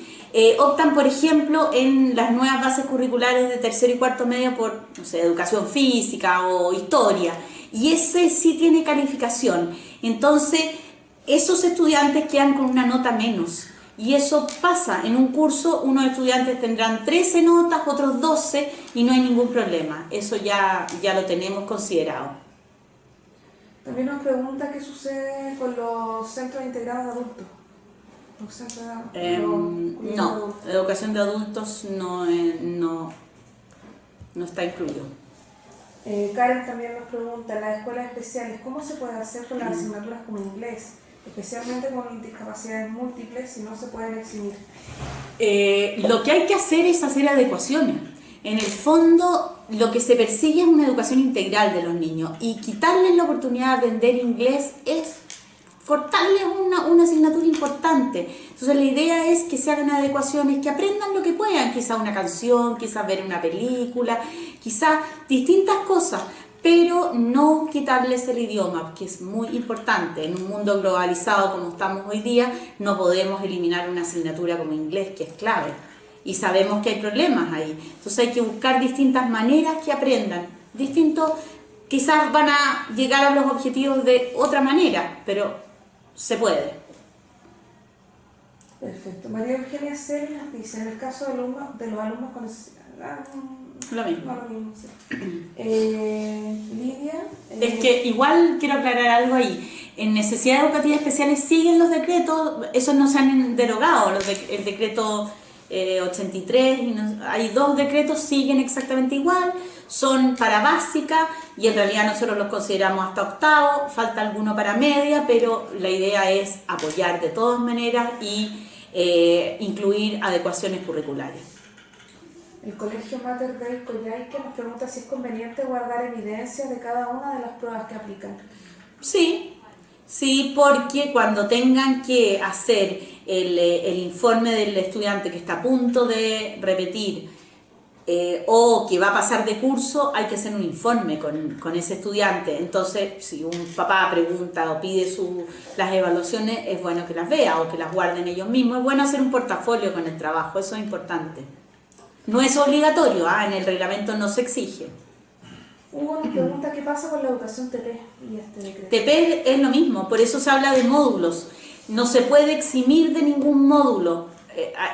optan, por ejemplo, en las nuevas bases curriculares de tercero y cuarto medio por, no sé, educación física o historia, y ese sí tiene calificación. Entonces, esos estudiantes quedan con una nota menos. Y eso pasa, en un curso unos estudiantes tendrán 13 notas, otros 12 y no hay ningún problema. Eso ya lo tenemos considerado. También nos pregunta qué sucede con los centros integrados de adultos. Los centros No, educación de adultos no está incluido. Karen también nos pregunta, en las escuelas especiales, ¿cómo se puede hacer con las asignaturas como inglés? Especialmente con discapacidades múltiples, si no se pueden eximir. Lo que hay que hacer es hacer adecuaciones. En el fondo, lo que se persigue es una educación integral de los niños, y quitarles la oportunidad de aprender inglés es cortarles una asignatura importante. Entonces la idea es que se hagan adecuaciones, que aprendan lo que puedan, quizás una canción, quizás ver una película, quizás distintas cosas, pero no quitarles el idioma, que es muy importante. En un mundo globalizado como estamos hoy día, no podemos eliminar una asignatura como inglés, que es clave, y sabemos que hay problemas ahí. Entonces hay que buscar distintas maneras que aprendan, quizás van a llegar a los objetivos de otra manera, pero se puede. Perfecto. María Eugenia Celi nos dice, en el caso de los alumnos con necesidad... Lo mismo. No, lo mismo, sí. Lidia... Es que igual quiero aclarar algo ahí. En necesidades educativas especiales siguen los decretos, esos no se han derogado, el decreto 83, hay 2 decretos, siguen exactamente igual, son para básica y en realidad nosotros los consideramos hasta octavo, falta alguno para media, pero la idea es apoyar de todas maneras y incluir adecuaciones curriculares. El Colegio Mater Dei Coyhaique nos pregunta si es conveniente guardar evidencias de cada una de las pruebas que aplican. Sí, porque cuando tengan que hacer el informe del estudiante que está a punto de repetir o que va a pasar de curso, hay que hacer un informe con ese estudiante. Entonces, si un papá pregunta o pide las evaluaciones, es bueno que las vea o que las guarden ellos mismos. Es bueno hacer un portafolio con el trabajo, eso es importante. No es obligatorio, en el reglamento no se exige. Hugo nos pregunta qué pasa con la educación TP y este decreto. TP es lo mismo, por eso se habla de módulos. No se puede eximir de ningún módulo.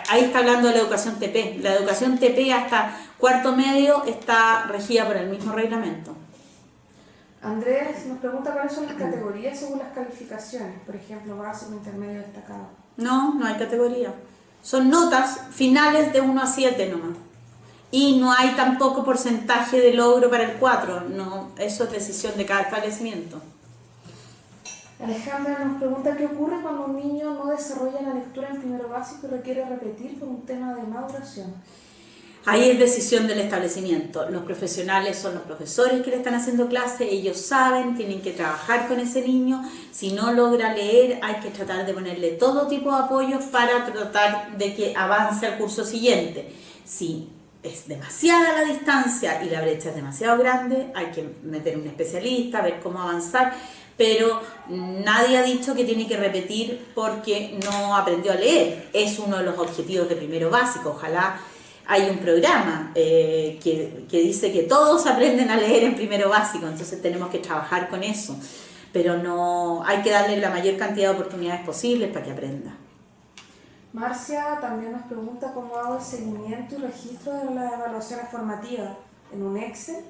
Ahí está hablando de la educación TP. La educación TP hasta cuarto medio está regida por el mismo reglamento. Andrés nos pregunta cuáles son las categorías según las calificaciones, por ejemplo, básico, intermedio, destacado. No hay categoría. Son notas finales de 1 a 7 nomás. Y no hay tampoco porcentaje de logro para el 4, no, eso es decisión de cada establecimiento. Alejandra nos pregunta qué ocurre cuando un niño no desarrolla la lectura en primero básico y requiere repetir por un tema de maduración. Ahí es decisión del establecimiento. Los profesionales son los profesores que le están haciendo clase, ellos saben, tienen que trabajar con ese niño. Si no logra leer, hay que tratar de ponerle todo tipo de apoyos para tratar de que avance al curso siguiente. Si es demasiada la distancia y la brecha es demasiado grande, hay que meter un especialista, ver cómo avanzar, pero nadie ha dicho que tiene que repetir porque no aprendió a leer. Es uno de los objetivos de primero básico. Ojalá hay un programa que dice que todos aprenden a leer en primero básico, entonces tenemos que trabajar con eso, pero no hay que darle la mayor cantidad de oportunidades posibles para que aprenda. Marcia también nos pregunta cómo hago el seguimiento y registro de las evaluaciones formativas en un Excel,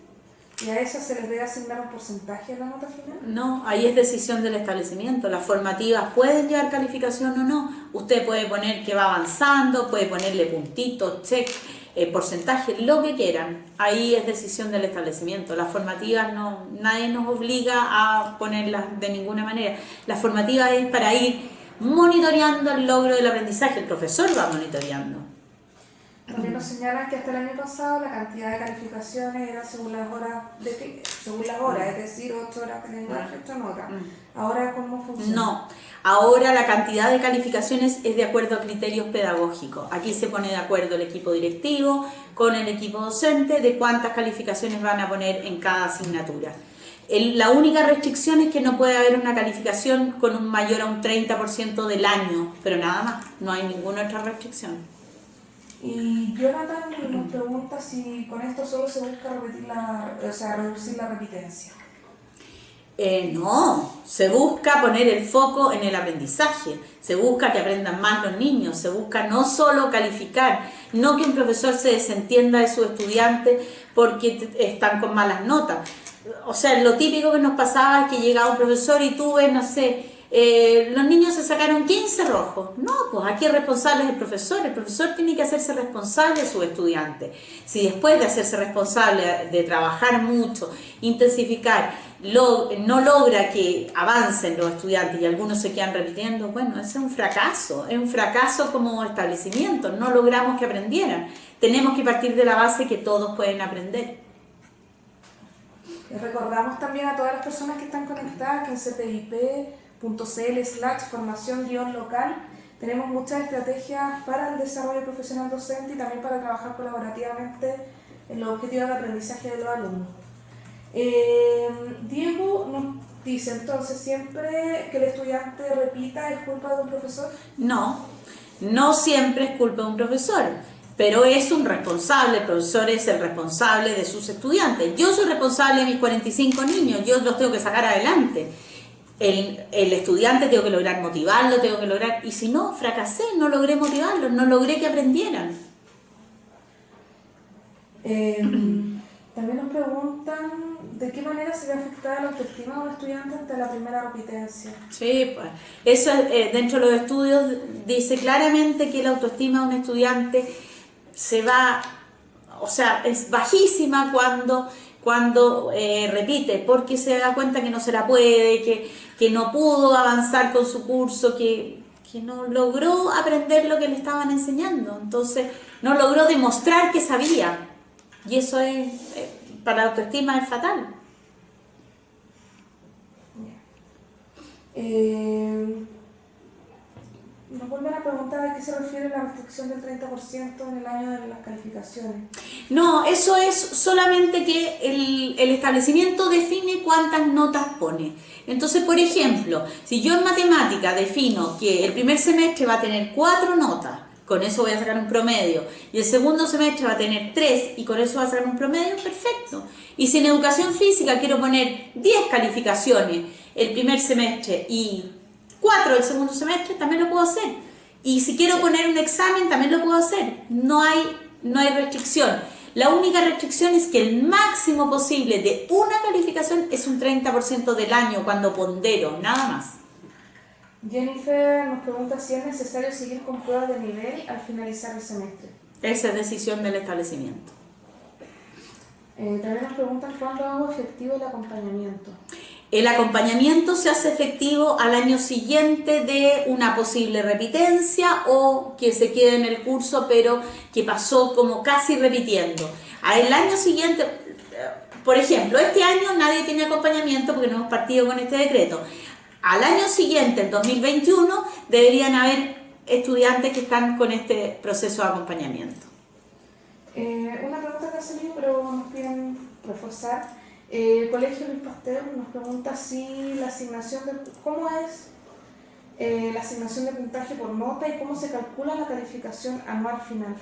y a esas se les debe asignar un porcentaje de la nota final. No, ahí es decisión del establecimiento. Las formativas pueden llevar calificación o no. Usted puede poner que va avanzando, puede ponerle puntitos, check, porcentaje, lo que quieran. Ahí es decisión del establecimiento. Las formativas no, nadie nos obliga a ponerlas de ninguna manera. Las formativas es para ir monitoreando el logro del aprendizaje. El profesor va monitoreando. También nos señalan que hasta el año pasado la cantidad de calificaciones era según las horas, es decir, 8 horas de lenguaje, 8 notas. Ahora, ¿cómo funciona? No, ahora la cantidad de calificaciones es de acuerdo a criterios pedagógicos. Aquí se pone de acuerdo el equipo directivo con el equipo docente de cuántas calificaciones van a poner en cada asignatura. La única restricción es que no puede haber una calificación con un mayor a un 30% del año, pero nada más, no hay ninguna otra restricción. Y Jonathan nos pregunta si con esto solo se busca reducir la repitencia. No, se busca poner el foco en el aprendizaje, se busca que aprendan más los niños, se busca no solo calificar, no que un profesor se desentienda de sus estudiantes porque están con malas notas. O sea, lo típico que nos pasaba es que llegaba un profesor y tú ves, no sé, los niños se sacaron 15 rojos. No, pues aquí el responsable es el profesor tiene que hacerse responsable de sus estudiantes. Si después de hacerse responsable, de trabajar mucho, intensificar, no logra que avancen los estudiantes y algunos se quedan repitiendo, bueno, ese es un fracaso como establecimiento, no logramos que aprendieran. Tenemos que partir de la base que todos pueden aprender. Recordamos también a todas las personas que están conectadas que en cpip.cl/formación-local tenemos muchas estrategias para el desarrollo profesional docente y también para trabajar colaborativamente en los objetivos de aprendizaje de los alumnos. Diego nos dice entonces, ¿siempre que el estudiante repita es culpa de un profesor? No, no siempre es culpa de un profesor, pero es un responsable, el profesor es el responsable de sus estudiantes. Yo soy responsable de mis 45 niños, yo los tengo que sacar adelante. El estudiante tengo que lograr motivarlo, y si no, fracasé, no logré motivarlos, no logré que aprendieran. También nos preguntan de qué manera se ve afectada la autoestima de un estudiante ante la primera repitencia. Sí, pues eso dentro de los estudios dice claramente que la autoestima de un estudiante se va, o sea, es bajísima cuando repite, porque se da cuenta que no se la puede, que no pudo avanzar con su curso, que no logró aprender lo que le estaban enseñando, entonces no logró demostrar que sabía, y eso es, para la autoestima es fatal. Nos vuelven a preguntar a qué se refiere la restricción del 30% en el año de las calificaciones. No, eso es solamente que el establecimiento define cuántas notas pone. Entonces, por ejemplo, si yo en matemática defino que el primer semestre va a tener 4 notas, con eso voy a sacar un promedio, y el segundo semestre va a tener 3 y con eso voy a sacar un promedio, perfecto. Y si en educación física quiero poner 10 calificaciones el primer semestre y 4 el segundo semestre, también lo puedo hacer. Y si quiero poner un examen, también lo puedo hacer. No hay restricción. La única restricción es que el máximo posible de una calificación es un 30% del año cuando pondero, nada más. Jennifer nos pregunta si es necesario seguir con pruebas de nivel al finalizar el semestre. Esa es decisión del establecimiento. También nos preguntan cuándo hago efectivo el acompañamiento. El acompañamiento se hace efectivo al año siguiente de una posible repitencia o que se quede en el curso pero que pasó como casi repitiendo. Al año siguiente, por ejemplo, este año nadie tiene acompañamiento porque no hemos partido con este decreto. Al año siguiente, el 2021, deberían haber estudiantes que están con este proceso de acompañamiento. Una pregunta que ha salido, pero nos piden reforzar. Colegio Luis Pasteur nos pregunta si la asignación cómo es la asignación de puntaje por nota y cómo se calcula la calificación anual final.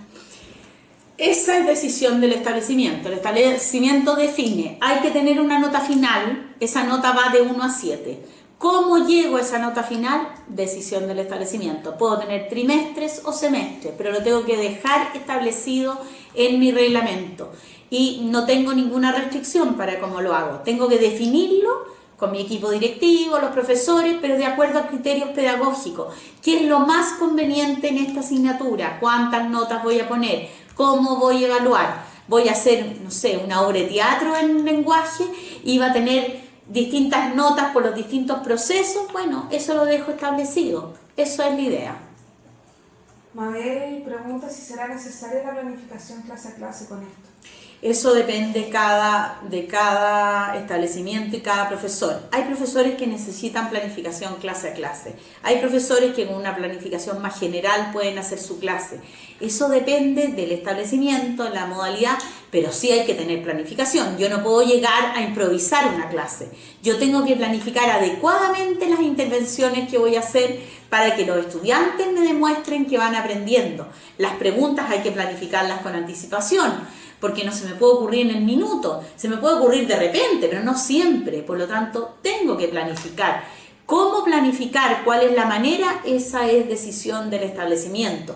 Esa es decisión del establecimiento. El establecimiento define, hay que tener una nota final, esa nota va de 1 a 7. ¿Cómo llego a esa nota final? Decisión del establecimiento. Puedo tener trimestres o semestres, pero lo tengo que dejar establecido en mi reglamento. Y no tengo ninguna restricción para cómo lo hago. Tengo que definirlo con mi equipo directivo, los profesores, pero de acuerdo a criterios pedagógicos. ¿Qué es lo más conveniente en esta asignatura? ¿Cuántas notas voy a poner? ¿Cómo voy a evaluar? Voy a hacer, no sé, una obra de teatro en lenguaje y va a tener distintas notas por los distintos procesos. Bueno, eso lo dejo establecido. Eso es la idea. Mabel pregunta si será necesaria la planificación clase a clase con esto. Eso depende de cada establecimiento y cada profesor. Hay profesores que necesitan planificación clase a clase. Hay profesores que con una planificación más general pueden hacer su clase. Eso depende del establecimiento, la modalidad, pero sí hay que tener planificación. Yo no puedo llegar a improvisar una clase. Yo tengo que planificar adecuadamente las intervenciones que voy a hacer para que los estudiantes me demuestren que van aprendiendo. Las preguntas hay que planificarlas con anticipación, porque no se me puede ocurrir en el minuto, se me puede ocurrir de repente, pero no siempre. Por lo tanto, tengo que planificar. ¿Cómo planificar? ¿Cuál es la manera? Esa es decisión del establecimiento.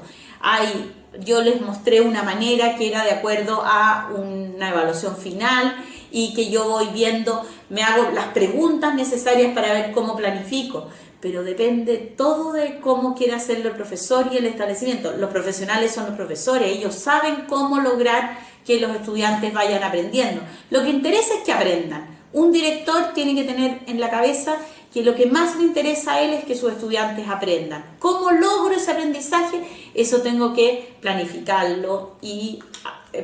Yo les mostré una manera que era de acuerdo a una evaluación final y que yo voy viendo, me hago las preguntas necesarias para ver cómo planifico. Pero depende todo de cómo quiere hacerlo el profesor y el establecimiento. Los profesionales son los profesores, ellos saben cómo lograr que los estudiantes vayan aprendiendo. Lo que interesa es que aprendan. Un director tiene que tener en la cabeza que lo que más le interesa a él es que sus estudiantes aprendan. ¿Cómo logro ese aprendizaje? Eso tengo que planificarlo y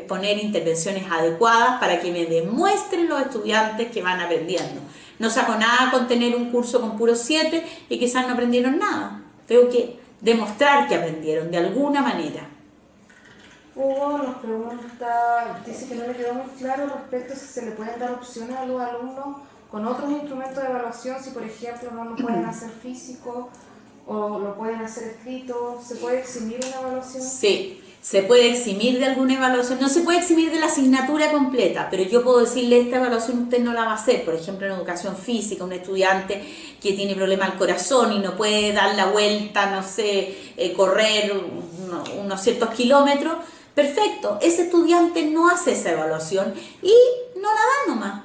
poner intervenciones adecuadas para que me demuestren los estudiantes que van aprendiendo. No saco nada con tener un curso con puros 7 y quizás no aprendieron nada. Tengo que demostrar que aprendieron de alguna manera. Hugo nos pregunta, dice que no le quedó muy claro respecto a si se le pueden dar opciones a los alumnos con otros instrumentos de evaluación, si por ejemplo no lo pueden hacer físico o lo pueden hacer escrito. ¿Se puede eximir una evaluación? Sí, se puede eximir de alguna evaluación, no se puede eximir de la asignatura completa, pero yo puedo decirle esta evaluación usted no la va a hacer. Por ejemplo, en educación física, un estudiante que tiene problema al corazón y no puede dar la vuelta, no sé, correr unos ciertos kilómetros. Perfecto, ese estudiante no hace esa evaluación y no la da nomás.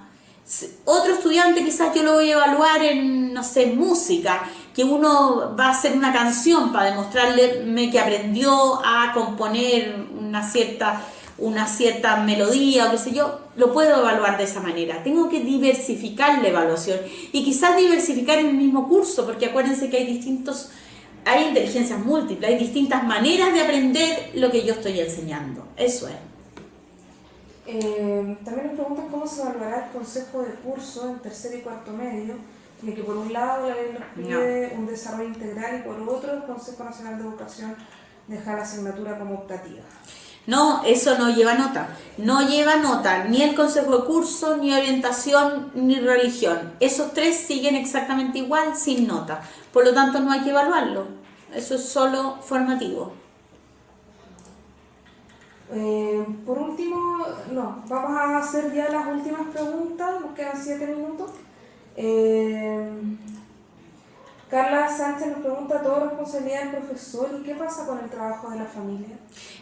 Otro estudiante quizás yo lo voy a evaluar en, no sé, música, que uno va a hacer una canción para demostrarle que aprendió a componer una cierta melodía o qué sé yo, lo puedo evaluar de esa manera. Tengo que diversificar la evaluación y quizás diversificar en el mismo curso, porque acuérdense que hay inteligencias múltiples, hay distintas maneras de aprender lo que yo estoy enseñando. Eso es. También nos preguntan cómo se evaluará el consejo de curso en tercero y cuarto medio, en el que por un lado la ley nos pide un desarrollo integral y por otro el Consejo Nacional de Educación deja la asignatura como optativa. No, eso no lleva nota. No lleva nota ni el consejo de curso, ni orientación, ni religión. Esos tres siguen exactamente igual, sin nota. Por lo tanto, no hay que evaluarlo. Eso es solo formativo. Por último, vamos a hacer ya las últimas preguntas. Nos quedan 7 minutos. Carla Sánchez nos pregunta, ¿todo responsabilidad del profesor? ¿Y qué pasa con el trabajo de la familia?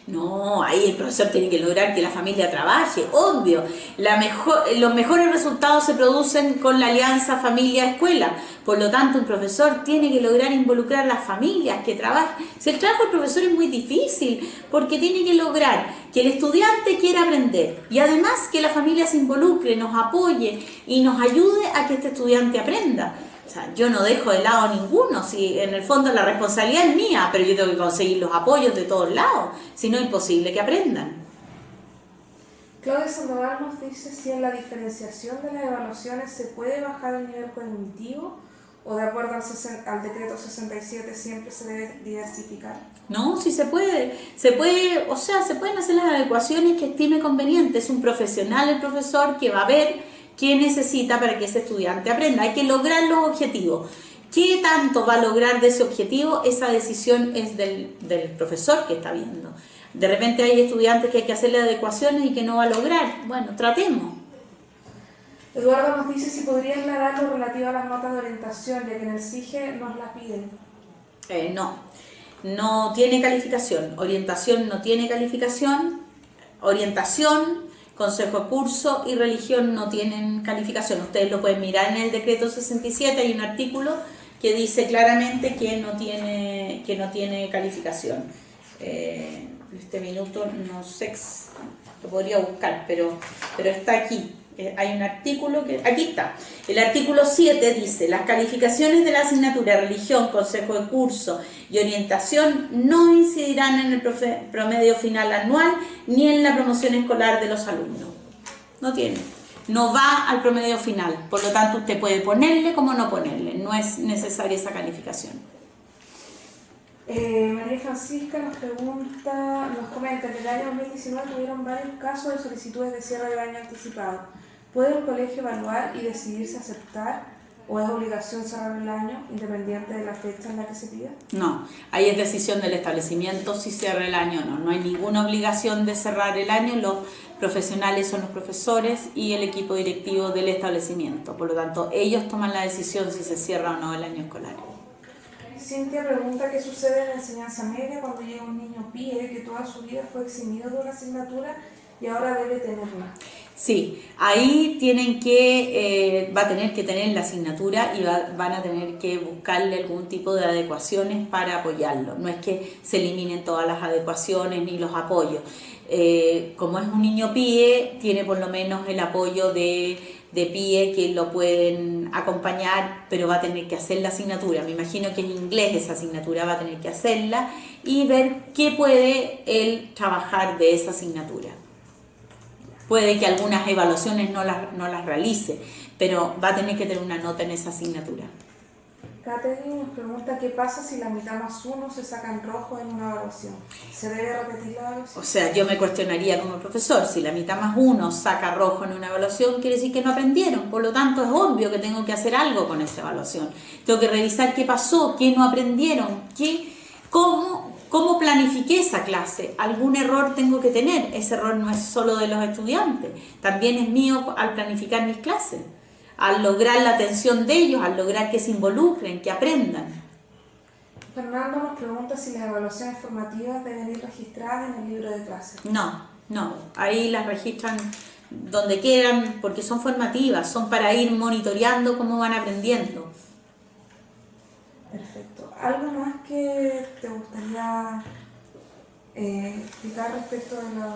No, ahí el profesor tiene que lograr que la familia trabaje, obvio. Los mejores resultados se producen con la alianza familia-escuela. Por lo tanto, un profesor tiene que lograr involucrar a las familias que trabajen. Si el trabajo del profesor es muy difícil, porque tiene que lograr que el estudiante quiera aprender y además que la familia se involucre, nos apoye y nos ayude a que este estudiante aprenda. O sea, yo no dejo de lado a ninguno, si en el fondo la responsabilidad es mía, pero yo tengo que conseguir los apoyos de todos lados, si no es imposible que aprendan. Claudia Sandoval nos dice si en la diferenciación de las evaluaciones se puede bajar el nivel cognitivo o de acuerdo al decreto 67 siempre se debe diversificar. No, sí se pueden hacer las adecuaciones que estime conveniente. Es un profesional el profesor que va a ver qué necesita para que ese estudiante aprenda. Hay que lograr los objetivos. ¿Qué tanto va a lograr de ese objetivo? Esa decisión es del profesor que está viendo. De repente hay estudiantes que hay que hacerle adecuaciones y que no va a lograr. Bueno, tratemos. Eduardo nos dice si podría aclarar lo relativo a las notas de orientación, ya que en el SIGE nos las piden. No tiene calificación. Orientación no tiene calificación. Orientación, consejo de curso y religión no tienen calificación. Ustedes lo pueden mirar en el decreto 67, hay un artículo que dice claramente que no tiene calificación. Este minuto no sé, lo podría buscar, pero está aquí. hay un artículo que... Aquí está. El artículo 7 dice: las calificaciones de la asignatura religión, consejo de curso y orientación no incidirán en el promedio final anual ni en la promoción escolar de los alumnos. No tiene. No va al promedio final. Por lo tanto, usted puede ponerle como no ponerle. No es necesaria esa calificación. María Francisca nos comenta que en el año 2019 tuvieron varios casos de solicitudes de cierre del año anticipado. ¿Puede el colegio evaluar y decidir si aceptar o es obligación cerrar el año independiente de la fecha en la que se pida? No, ahí es decisión del establecimiento si cierra el año o no. No hay ninguna obligación de cerrar el año. Los profesionales son los profesores y el equipo directivo del establecimiento. Por lo tanto, ellos toman la decisión si se cierra o no el año escolar. Cintia pregunta qué sucede en la enseñanza media cuando llega un niño PIE que toda su vida fue eximido de una asignatura y ahora debe tenerla. Sí, ahí va a tener que tener la asignatura y van a tener que buscarle algún tipo de adecuaciones para apoyarlo. No es que se eliminen todas las adecuaciones ni los apoyos. Como es un niño PIE, tiene por lo menos el apoyo de PIE que lo pueden acompañar, pero va a tener que hacer la asignatura. Me imagino que en inglés esa asignatura va a tener que hacerla y ver qué puede él trabajar de esa asignatura. Puede que algunas evaluaciones no las realice, pero va a tener que tener una nota en esa asignatura. Catherine nos pregunta qué pasa si la mitad más uno se saca en rojo en una evaluación. ¿Se debe repetir la evaluación? O sea, yo me cuestionaría como profesor, si la mitad más uno saca rojo en una evaluación, quiere decir que no aprendieron. Por lo tanto, es obvio que tengo que hacer algo con esa evaluación. Tengo que revisar qué pasó, qué no aprendieron, cómo planifiqué esa clase. Algún error tengo que tener. Ese error no es solo de los estudiantes, también es mío al planificar mis clases, al lograr la atención de ellos, al lograr que se involucren, que aprendan. Fernando nos pregunta si las evaluaciones formativas deben ir registradas en el libro de clases. No, ahí las registran donde quieran porque son formativas, son para ir monitoreando cómo van aprendiendo. Perfecto. ¿Algo más que te gustaría explicar respecto de la...?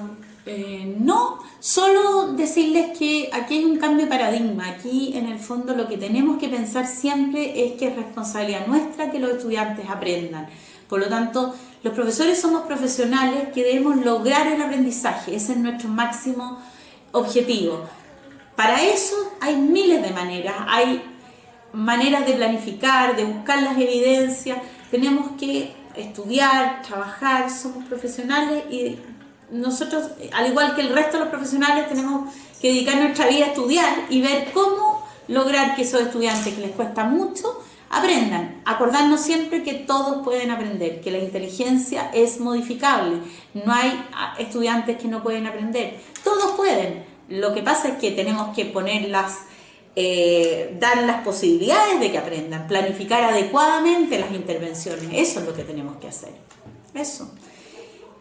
No, solo decirles que aquí hay un cambio de paradigma. Aquí en el fondo lo que tenemos que pensar siempre es que es responsabilidad nuestra que los estudiantes aprendan. Por lo tanto, los profesores somos profesionales que debemos lograr el aprendizaje. Ese es nuestro máximo objetivo. Para eso hay miles de maneras. Hay maneras de planificar, de buscar las evidencias. Tenemos que estudiar, trabajar, somos profesionales y nosotros, al igual que el resto de los profesionales, tenemos que dedicar nuestra vida a estudiar y ver cómo lograr que esos estudiantes que les cuesta mucho aprendan. Acordarnos siempre que todos pueden aprender, que la inteligencia es modificable. No hay estudiantes que no pueden aprender. Todos pueden. Lo que pasa es que tenemos que dar las posibilidades de que aprendan, planificar adecuadamente las intervenciones. Eso es lo que tenemos que hacer. Eso.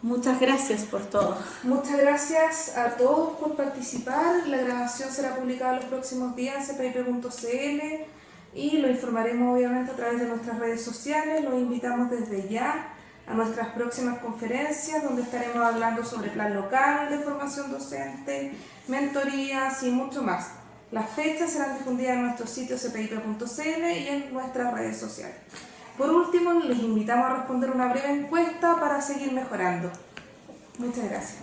Muchas gracias por todo. Muchas gracias a todos por participar. La grabación será publicada en los próximos días en cpip.cl y lo informaremos obviamente a través de nuestras redes sociales. Los invitamos desde ya a nuestras próximas conferencias donde estaremos hablando sobre plan local de formación docente, mentorías y mucho más. Las fechas serán difundidas en nuestro sitio cpip.cl y en nuestras redes sociales. Por último, les invitamos a responder una breve encuesta para seguir mejorando. Muchas gracias.